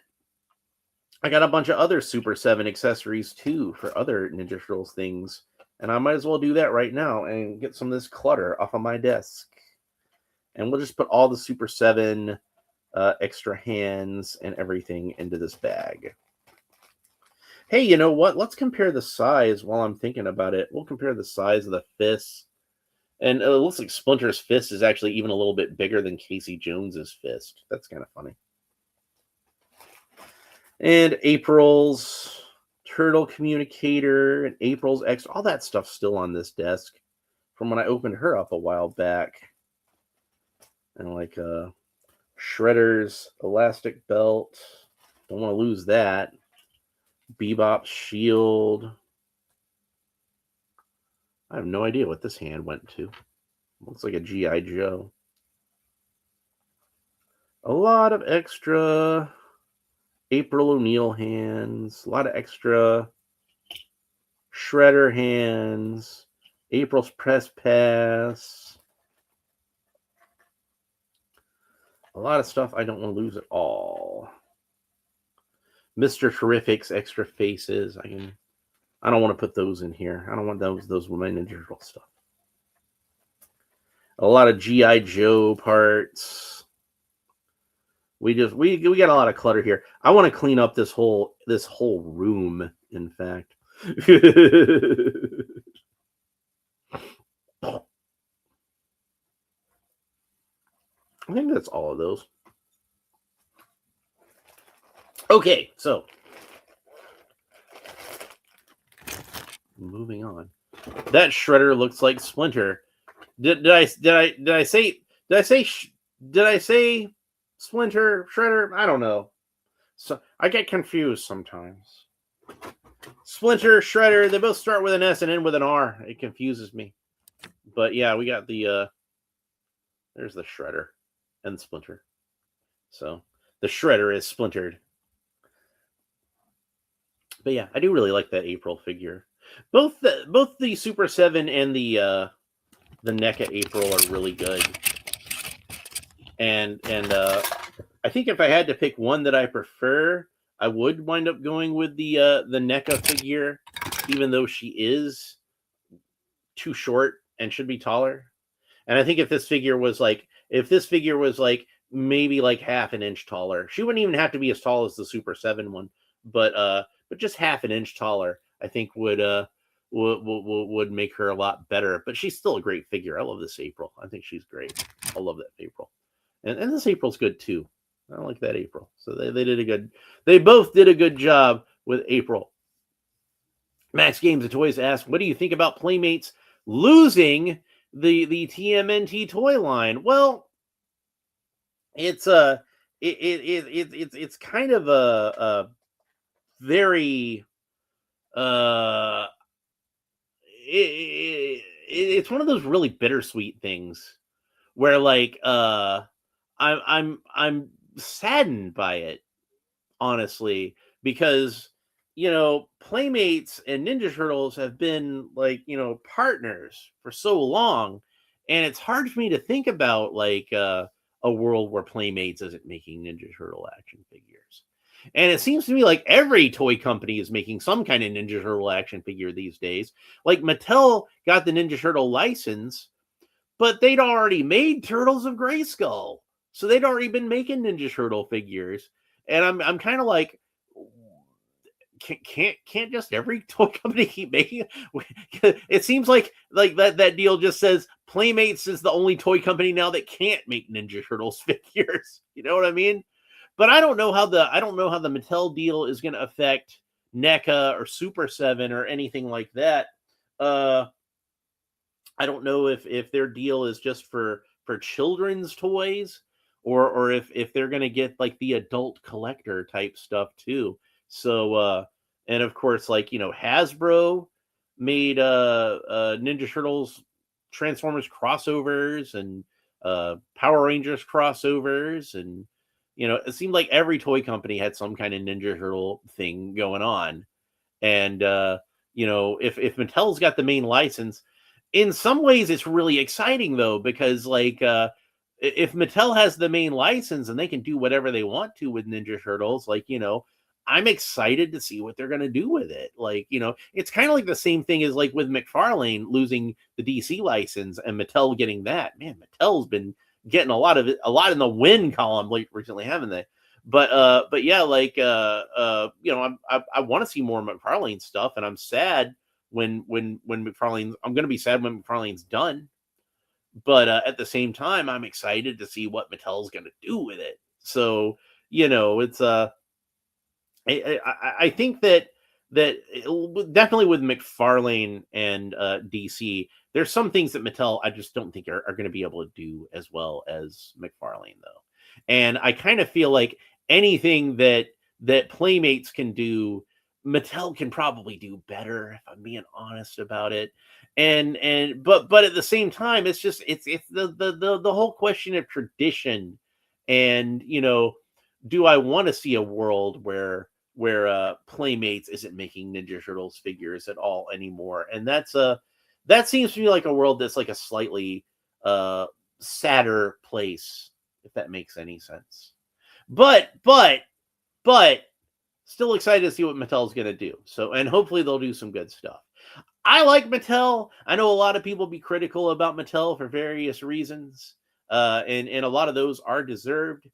I got a bunch of other SUPER7 accessories too for other Ninja Turtles things. And I might as well do that right now and get some of this clutter off of my desk. And we'll just put all the SUPER7 extra hands and everything into this bag. Hey, you know what? Let's compare the size while I'm thinking about it. We'll compare the size of the fists. And it looks like Splinter's fist is actually even a little bit bigger than Casey Jones's fist. That's kind of funny. And April's Turtle Communicator and April's Extra. All that stuff's still on this desk from when I opened her up a while back. And like Shredder's Elastic Belt. Don't want to lose that. Bebop's Shield. I have no idea what this hand went to. Looks like a G.I. Joe. A lot of extra April O'Neil hands. A lot of extra Shredder hands. April's Press Pass. A lot of stuff I don't want to lose at all. Mr. Terrific's extra faces. I don't want to put those in here. I don't want those with my Ninja Turtle stuff. A lot of G.I. Joe parts. We got a lot of clutter here. I want to clean up this whole room, in fact. I think that's all of those. Okay, so moving on. That Shredder looks like Splinter. Did I say Splinter Shredder? I don't know. So I get confused sometimes. Splinter, Shredder, they both start with an S and end with an R. It confuses me. But yeah, we got the there's the Shredder and Splinter. So the Shredder is splintered. But yeah, I do really like that April figure. Both the SUPER7 and the NECA April are really good. And I think if I had to pick one that I prefer, I would wind up going with the NECA figure, even though she is too short and should be taller. And I think if this figure was like maybe like half an inch taller, she wouldn't even have to be as tall as the SUPER7 one, but just half an inch taller, I think would make her a lot better. But she's still a great figure. I love this April. I think she's great. I love that April, and this April's good too. I like that April. So they both did a good job with April. Max Games and Toys asked, what do you think about Playmates losing the TMNT toy line? Well, it's it's kind of a very it's one of those really bittersweet things where like I'm saddened by it, honestly, because Playmates and Ninja Turtles have been like partners for so long, and it's hard for me to think about like a world where Playmates isn't making Ninja Turtle action figures. And it seems to me like every toy company is making some kind of Ninja Turtle action figure these days. Like Mattel got the Ninja Turtle license, but they'd already made Turtles of Grayskull, so they'd already been making Ninja Turtle figures. And I'm kind of like, can't just every toy company keep making it? It seems like that deal just says Playmates is the only toy company now that can't make Ninja Turtles figures. You know what I mean? But I don't know how the Mattel deal is going to affect NECA or SUPER7 or anything like that. I don't know if their deal is just for children's toys, or if they're going to get like the adult collector type stuff too. So and of course, like Hasbro made Ninja Turtles Transformers crossovers and Power Rangers crossovers, and it seemed like every toy company had some kind of Ninja Turtle thing going on. And if Mattel's got the main license, in some ways it's really exciting though, because like if Mattel has the main license and they can do whatever they want to with Ninja Turtles, like I'm excited to see what they're going to do with it. Like, it's kind of like the same thing as like with McFarlane losing the DC license and Mattel getting that. Man, Mattel's been getting a lot in the win column recently, haven't they? But yeah, like I want to see more McFarlane stuff, and I'm sad when McFarlane. I'm going to be sad when McFarlane's done. But at the same time, I'm excited to see what Mattel's going to do with it. So it's I think that definitely with McFarlane and DC, there's some things that Mattel I just don't think are going to be able to do as well as McFarlane though. And I kind of feel like anything that Playmates can do, Mattel can probably do better, if I'm being honest about it. But at the same time, it's the whole question of tradition, and do I want to see a world where Playmates isn't making Ninja Turtles figures at all anymore? And that seems to me like a world that's like a slightly sadder place, if that makes any sense. But still excited to see what Mattel's going to do. So, and hopefully they'll do some good stuff. I like Mattel. I know a lot of people be critical about Mattel for various reasons, and a lot of those are deserved.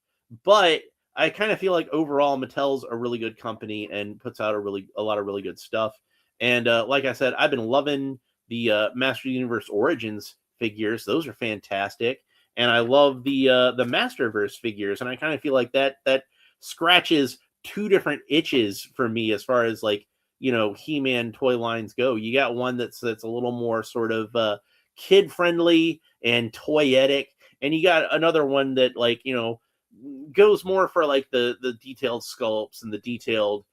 But I kind of feel like overall Mattel's a really good company and puts out a lot of really good stuff. And like I said, I've been loving the Master Universe Origins figures. Those are fantastic. and I love the Masterverse figures, and I kind of feel like that scratches two different itches for me as far as like, He-Man toy lines go. You got one that's a little more sort of kid friendly and toyetic, and you got another one that, like, goes more for like the detailed sculpts and the detailed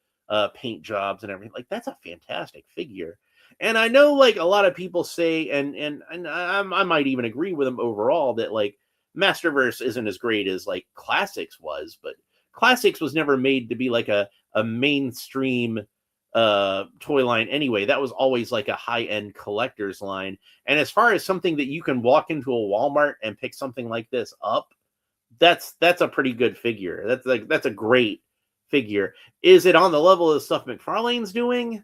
paint jobs and everything. Like, that's a fantastic figure. And I know, like, a lot of people say, and I might even agree with them overall, that like Masterverse isn't as great as like Classics was, but Classics was never made to be like a mainstream toy line anyway. That was always like a high-end collector's line. And as far as something that you can walk into a Walmart and pick something like this up, that's a pretty good figure. That's a great figure. Is it on the level of the stuff McFarlane's doing?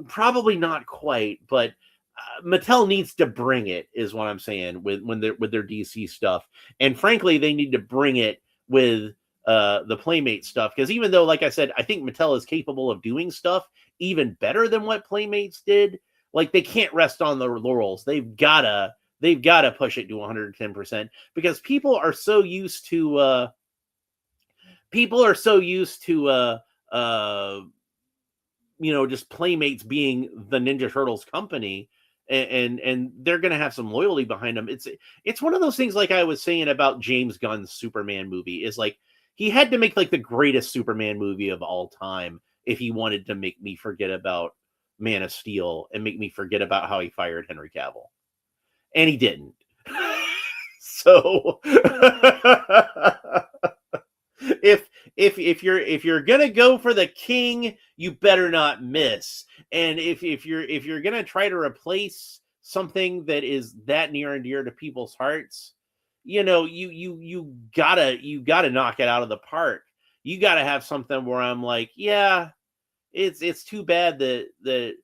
Probably not quite, but Mattel needs to bring it, is what I'm saying, with their DC stuff. And frankly, they need to bring it with the Playmate stuff, because even though, like I said, I think Mattel is capable of doing stuff even better than what Playmates did, like, they can't rest on their laurels. They've gotta push it to 110%, because people are so used to just Playmates being the Ninja Turtles company, and they're gonna have some loyalty behind them. It's one of those things, like I was saying about James Gunn's Superman movie, is like, he had to make like the greatest Superman movie of all time if he wanted to make me forget about Man of Steel and make me forget about how he fired Henry Cavill. And he didn't. So if you're gonna go for the king, you better not miss. And if you're gonna try to replace something that is that near and dear to people's hearts, you gotta knock it out of the park. You gotta have something where I'm like, yeah, it's too bad that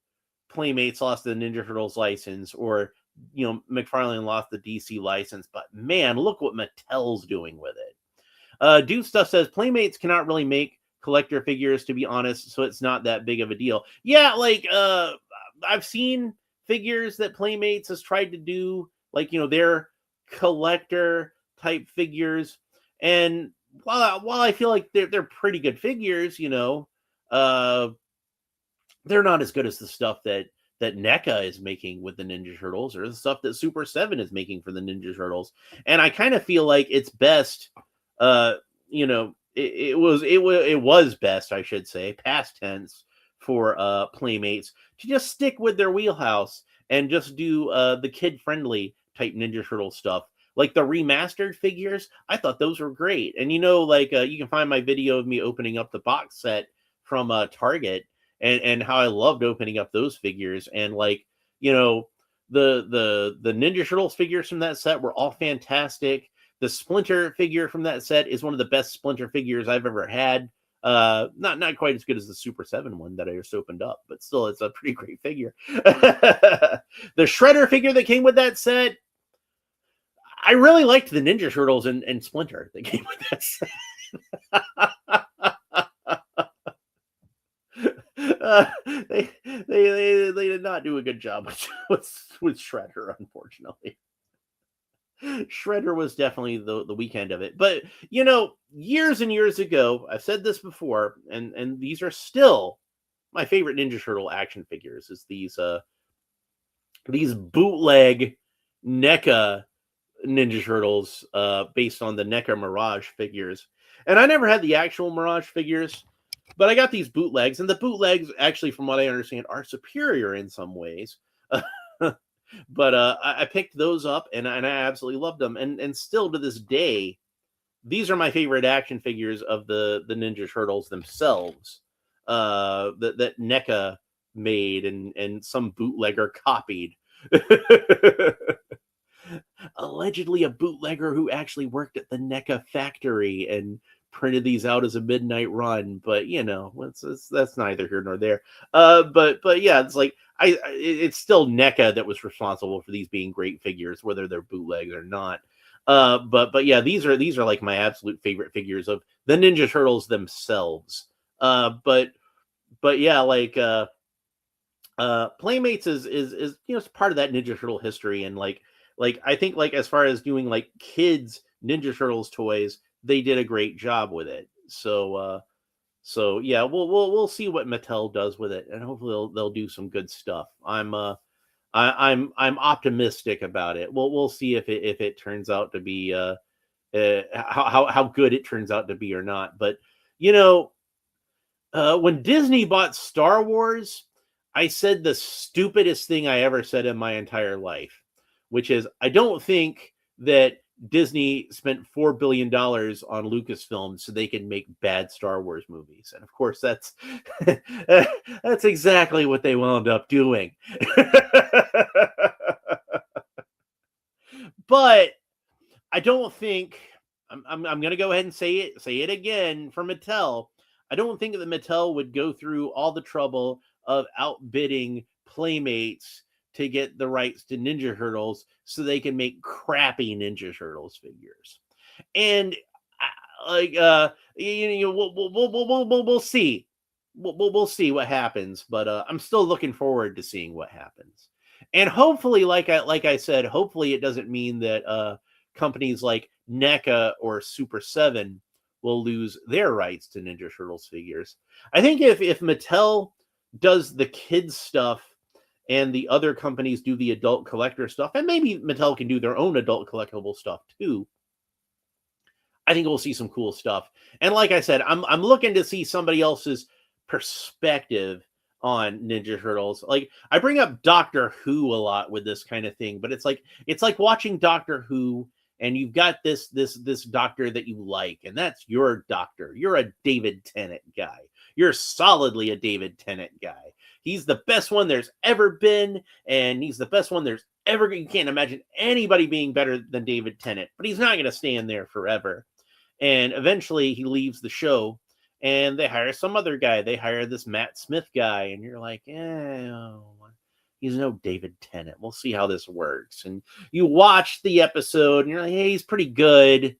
Playmates lost the Ninja Turtles license, or McFarlane lost the DC license, but man, look what Mattel's doing with it. Dude Stuff says Playmates cannot really make collector figures, to be honest, so it's not that big of a deal. Yeah, like I've seen figures that Playmates has tried to do, like, their collector type figures, and while I feel like they're pretty good figures, they're not as good as the stuff that NECA is making with the Ninja Turtles, or the stuff that SUPER7 is making for the Ninja Turtles. And I kind of feel like it's best, it was best, I should say, past tense, for Playmates to just stick with their wheelhouse and just do the kid-friendly type Ninja Turtle stuff. Like the remastered figures, I thought those were great. And you can find my video of me opening up the box set from Target, and how I loved opening up those figures. And like, the Ninja Turtles figures from that set were all fantastic. The Splinter figure from that set is one of the best Splinter figures I've ever had. Not quite as good as the Super 7 one that I just opened up, but still, it's a pretty great figure. The Shredder figure that came with that set, I really liked the Ninja Turtles and Splinter that came with that set. They did not do a good job with Shredder, unfortunately. Shredder was definitely the weekend of it. But years and years ago, I've said this before, and these are still my favorite Ninja Turtle action figures, is these bootleg NECA Ninja Turtles based on the NECA Mirage figures. And I never had the actual Mirage figures, but I got these bootlegs, and the bootlegs, actually, from what I understand, are superior in some ways. But I picked those up, and I absolutely loved them. And still to this day, these are my favorite action figures of the Ninja Turtles themselves, that NECA made and some bootlegger copied. Allegedly a bootlegger who actually worked at the NECA factory and printed these out as a midnight run, but that's neither here nor there. But yeah, it's like it's still NECA that was responsible for these being great figures, whether they're bootlegs or not. But yeah, these are like my absolute favorite figures of the Ninja Turtles themselves. But yeah, like Playmates is part of that Ninja Turtle history, and like like I think like as far as doing like kids Ninja Turtles toys, they did a great job with it. So yeah, we'll see what Mattel does with it, and hopefully they'll do some good stuff. I'm optimistic about it. We'll see if it turns out to be how good it turns out to be or not. But you know, when Disney bought Star Wars, I said the stupidest thing I ever said in my entire life, which is I don't think that Disney spent $4 billion on Lucasfilm so they can make bad Star Wars movies. And of course, that's that's exactly what they wound up doing. But I don't think I'm going to go ahead and say it again for Mattel. I don't think that Mattel would go through all the trouble of outbidding Playmates to get the rights to Ninja Turtles so they can make crappy Ninja Turtles figures. And we'll see. We'll see what happens, but I'm still looking forward to seeing what happens. And hopefully, like I said, hopefully it doesn't mean that companies like NECA or Super7 will lose their rights to Ninja Turtles figures. I think if Mattel does the kids stuff and the other companies do the adult collector stuff, and maybe Mattel can do their own adult collectible stuff too, I think we'll see some cool stuff. And like I said, I'm looking to see somebody else's perspective on Ninja Turtles. Like I bring up Doctor Who a lot with this kind of thing, but it's like watching Doctor Who and you've got this doctor that you like, and that's your doctor. You're a David Tennant guy. You're solidly a David Tennant guy. He's the best one there's ever been, and he's the best one there's ever. You can't imagine anybody being better than David Tennant, but he's not going to stand there forever. And eventually he leaves the show and they hire some other guy. They hire this Matt Smith guy, and you're like, he's no David Tennant. We'll see how this works. And you watch the episode and you're like, hey, he's pretty good,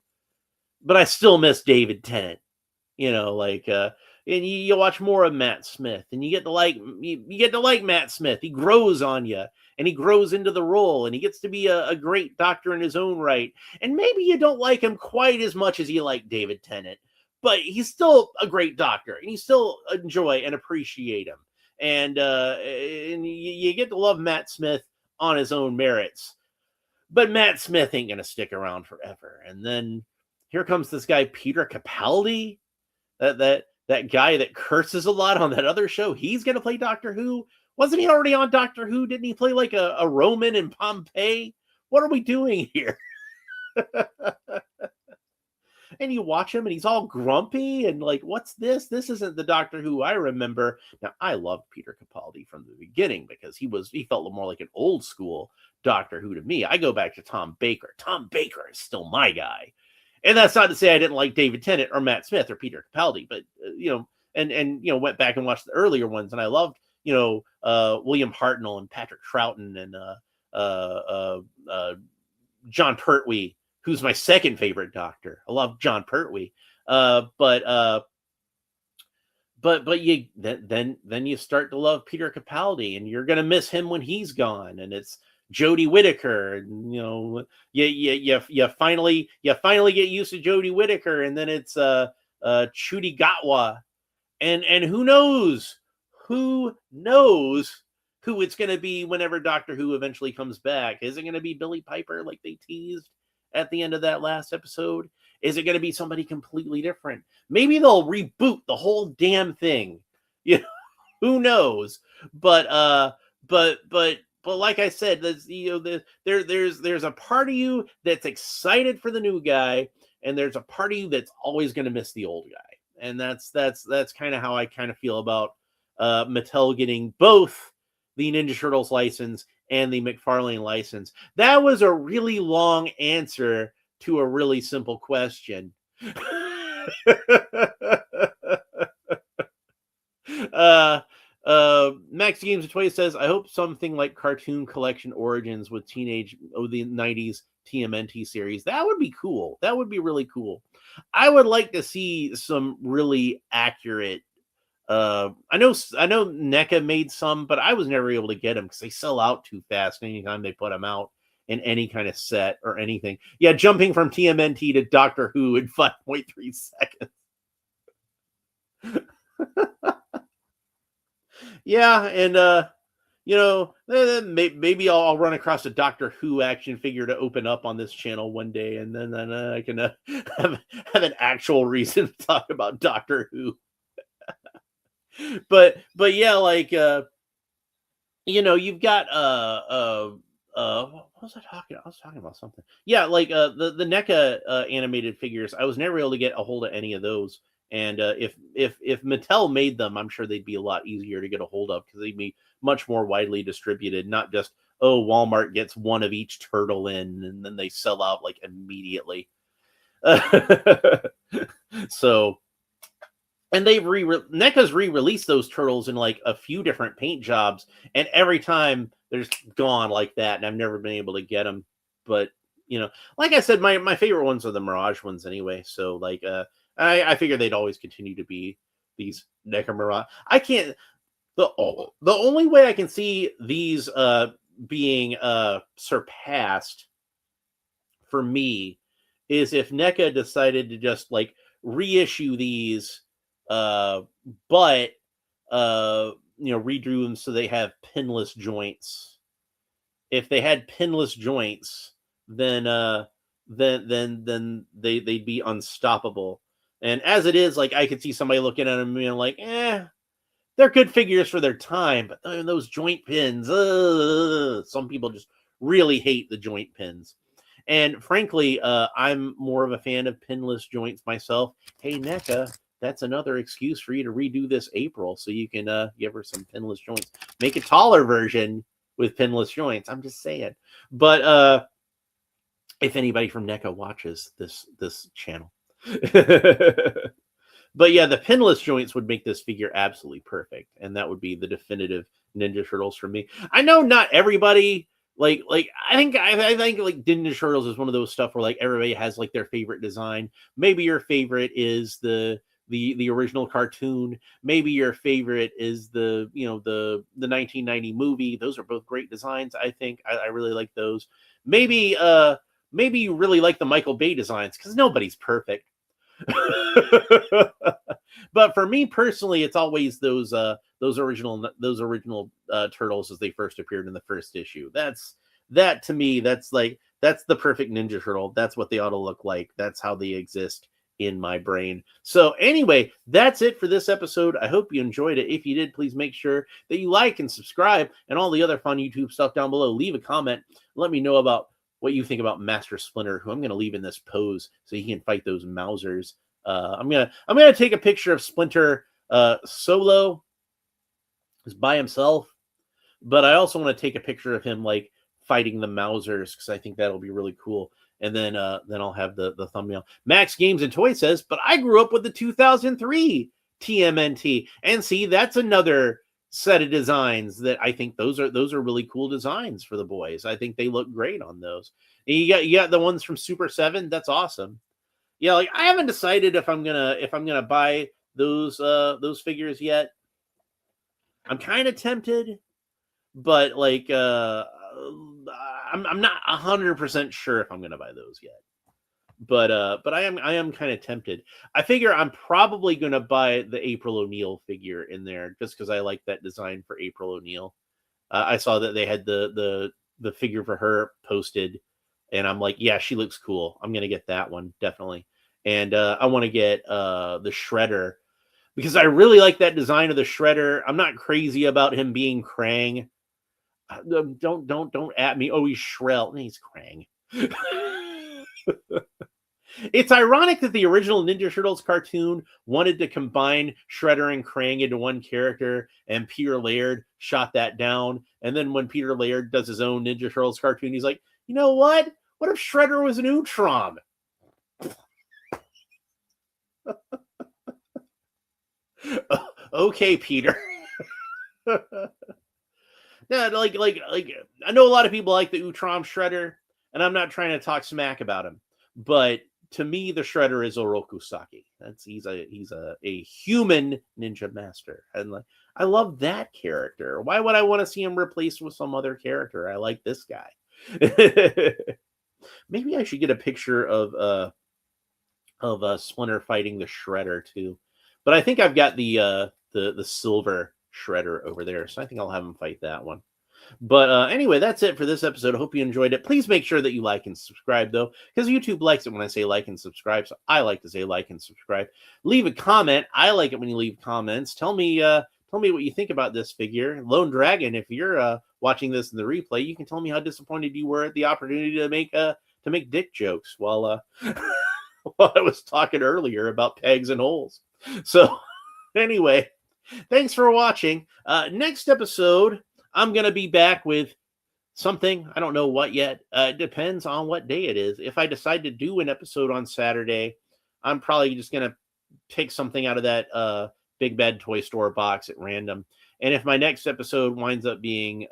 but I still miss David Tennant. And you watch more of Matt Smith, and you get to like Matt Smith. He grows on you, and he grows into the role, and he gets to be a great doctor in his own right. And maybe you don't like him quite as much as you like David Tennant, but he's still a great doctor, and you still enjoy and appreciate him. And you get to love Matt Smith on his own merits. But Matt Smith ain't going to stick around forever. And then here comes this guy, Peter Capaldi, that guy that curses a lot on that other show. He's going to play Doctor Who. Wasn't he already on Doctor Who? Didn't he play like a Roman in Pompeii? What are we doing here? And you watch him and he's all grumpy and like, what's this? This isn't the Doctor Who I remember. Now, I loved Peter Capaldi from the beginning because he felt more like an old school Doctor Who to me. I go back to Tom Baker. Tom Baker is still my guy. And that's not to say I didn't like David Tennant or Matt Smith or Peter Capaldi, but and went back and watched the earlier ones, and I loved William Hartnell and Patrick Troughton and John Pertwee, who's my second favorite Doctor. I love John Pertwee, but then you start to love Peter Capaldi, and you're gonna miss him when he's gone, and it's Jodie Whittaker, and you finally get used to Jodie Whittaker, and then it's Ncuti Gatwa, and who knows who it's going to be whenever Doctor Who eventually comes back. Is it going to be Billy Piper like they teased at the end of that last episode? Is it going to be somebody completely different? Maybe they'll reboot the whole damn thing. Who knows? But like I said, there's a part of you that's excited for the new guy, and there's a part of you that's always going to miss the old guy. And that's kind of how I kind of feel about Mattel getting both the Ninja Turtles license and the McFarlane license. That was a really long answer to a really simple question. Max Games of Toy says, I hope something like Cartoon Collection Origins with the 90s TMNT series. That would be cool. That would be really cool. I would like to see some really accurate. I know NECA made some, but I was never able to get them because they sell out too fast anytime they put them out. in any kind of set or anything. Yeah, jumping from TMNT to Doctor Who in 5.3 seconds. Yeah, and maybe I'll run across a Doctor Who action figure to open up on this channel one day, and then I can have an actual reason to talk about Doctor Who. but yeah, like you've got what was I talking? I was talking about something. Yeah, like the NECA animated figures. I was never able to get a hold of any of those. And if Mattel made them, I'm sure they'd be a lot easier to get a hold of because they'd be much more widely distributed. Not just Walmart gets one of each turtle in and then they sell out like immediately. So. And they've NECA's re-released those turtles in like a few different paint jobs, and every time they're just gone like that, and I've never been able to get them. But like I said, my favorite ones are the Mirage ones anyway. So like, I figure they'd always continue to be these NECA Mirage. I can't. The only way I can see these being surpassed for me is if NECA decided to just like reissue these. But redrew them so they have pinless joints. If they had pinless joints, then they'd be unstoppable. And as it is, like I could see somebody looking at them and being like, they're good figures for their time, but those joint pins, some people just really hate the joint pins. And frankly, I'm more of a fan of pinless joints myself. Hey, NECA, that's another excuse for you to redo this April so you can give her some pinless joints. Make a taller version with pinless joints. I'm just saying. But if anybody from NECA watches this channel. But yeah, the pinless joints would make this figure absolutely perfect. And that would be the definitive Ninja Turtles for me. I know not everybody... Like I think like Ninja Turtles is one of those stuff where like everybody has like their favorite design. Maybe your favorite is the original cartoon. Maybe your favorite is the 1990 movie. Those are both great designs. I think I really like those. Maybe you really like the Michael Bay designs because nobody's perfect. But for me personally, it's always those original turtles as they first appeared in the first issue. That to me, that's the perfect Ninja Turtle. That's what they ought to look like. That's how they exist in my brain. So anyway, that's it for this episode. I hope you enjoyed it. If you did, please make sure that you like and subscribe and all the other fun YouTube stuff down below. Leave a comment. Let me know about what you think about Master Splinter, who I'm going to leave in this pose so he can fight those Mousers. I'm gonna take a picture of Splinter solo, just by himself, but I also want to take a picture of him like fighting the Mousers because I think that'll be really cool. And then I'll have the thumbnail. Max Games and Toys says, but I grew up with the 2003 TMNT, and see, that's another set of designs that I think those are really cool designs for the boys. I think they look great on those. And you got the ones from Super7. That's awesome. Yeah, like I haven't decided if I'm gonna buy those figures yet. I'm kind of tempted, but like I'm not 100% sure if I'm gonna buy those yet. But I am kind of tempted. I figure I'm probably gonna buy the April O'Neil figure in there just because I like that design for April O'Neil. I saw that they had the figure for her posted, and I'm like, yeah, she looks cool. I'm gonna get that one definitely. And I want to get the Shredder because I really like that design of the Shredder. I'm not crazy about him being Krang. Don't at me. Oh, he's Shrell. He's Krang. It's ironic that the original Ninja Turtles cartoon wanted to combine Shredder and Krang into one character, and Peter Laird shot that down. And then when Peter Laird does his own Ninja Turtles cartoon, he's like, you know what? What if Shredder was an Utrom? Okay, Peter. Yeah, like I know a lot of people like the Utrom Shredder, and I'm not trying to talk smack about him, but to me, the Shredder is Oroku Saki. He's a human ninja master, and like I love that character. Why would I want to see him replaced with some other character? I like this guy. Maybe I should get a picture of Splinter fighting the Shredder too. But I think I've got the silver Shredder over there, so I think I'll have him fight that one. But anyway, that's it for this episode. I hope you enjoyed it. Please make sure that you like and subscribe, though, because YouTube likes it when I say like and subscribe. So I like to say like and subscribe. Leave a comment. I like it when you leave comments. Tell me what you think about this figure. Lone Dragon, if you're watching this in the replay, you can tell me how disappointed you were at the opportunity to make dick jokes while while I was talking earlier about pegs and holes. So anyway, thanks for watching. Next episode, I'm going to be back with something. I don't know what yet. It depends on what day it is. If I decide to do an episode on Saturday, I'm probably just going to pick something out of that Big Bad Toy Store box at random. And if my next episode winds up being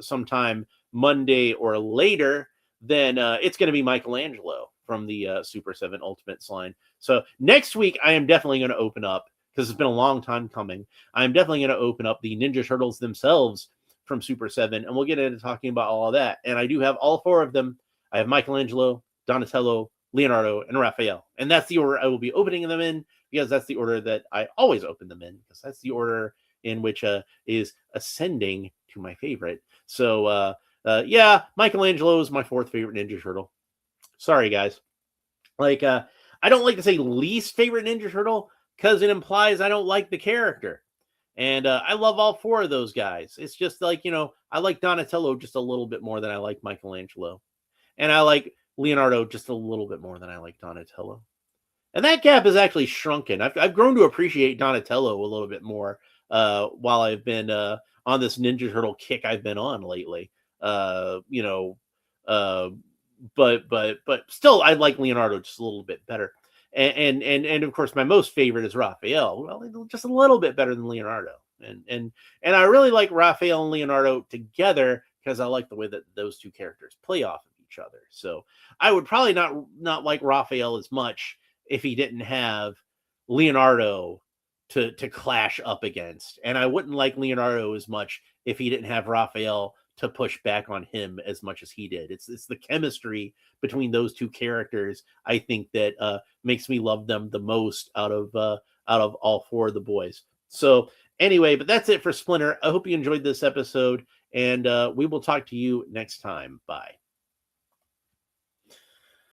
sometime Monday or later, then it's going to be Michelangelo from the SUPER7 Ultimates line. So next week, I am definitely going to open up, because it's been a long time coming, I'm definitely going to open up the Ninja Turtles themselves from SUPER7, and we'll get into talking about all of that. And I do have all four of them. I have Michelangelo, Donatello, Leonardo, and Raphael. And that's the order I will be opening them in, because that's the order that I always open them in, because that's the order in which is ascending to my favorite. So, yeah, Michelangelo is my fourth favorite Ninja Turtle. Sorry, guys. Like, I don't like to say least favorite Ninja Turtle, because it implies I don't like the character. And I love all four of those guys. It's just like, I like Donatello just a little bit more than I like Michelangelo. And I like Leonardo just a little bit more than I like Donatello. And that gap has actually shrunken. I've grown to appreciate Donatello a little bit more while I've been on this Ninja Turtle kick I've been on lately. But still, I like Leonardo just a little bit better. And of course, my most favorite is Raphael. Well, just a little bit better than Leonardo. And I really like Raphael and Leonardo together, because I like the way that those two characters play off of each other. So I would probably not like Raphael as much if he didn't have Leonardo to clash up against. And I wouldn't like Leonardo as much if he didn't have Raphael to push back on him as much as he did. It's the chemistry between those two characters, I think, that makes me love them the most out of all four of the boys. So anyway, but that's it for Splinter. I hope you enjoyed this episode, and we will talk to you next time. Bye.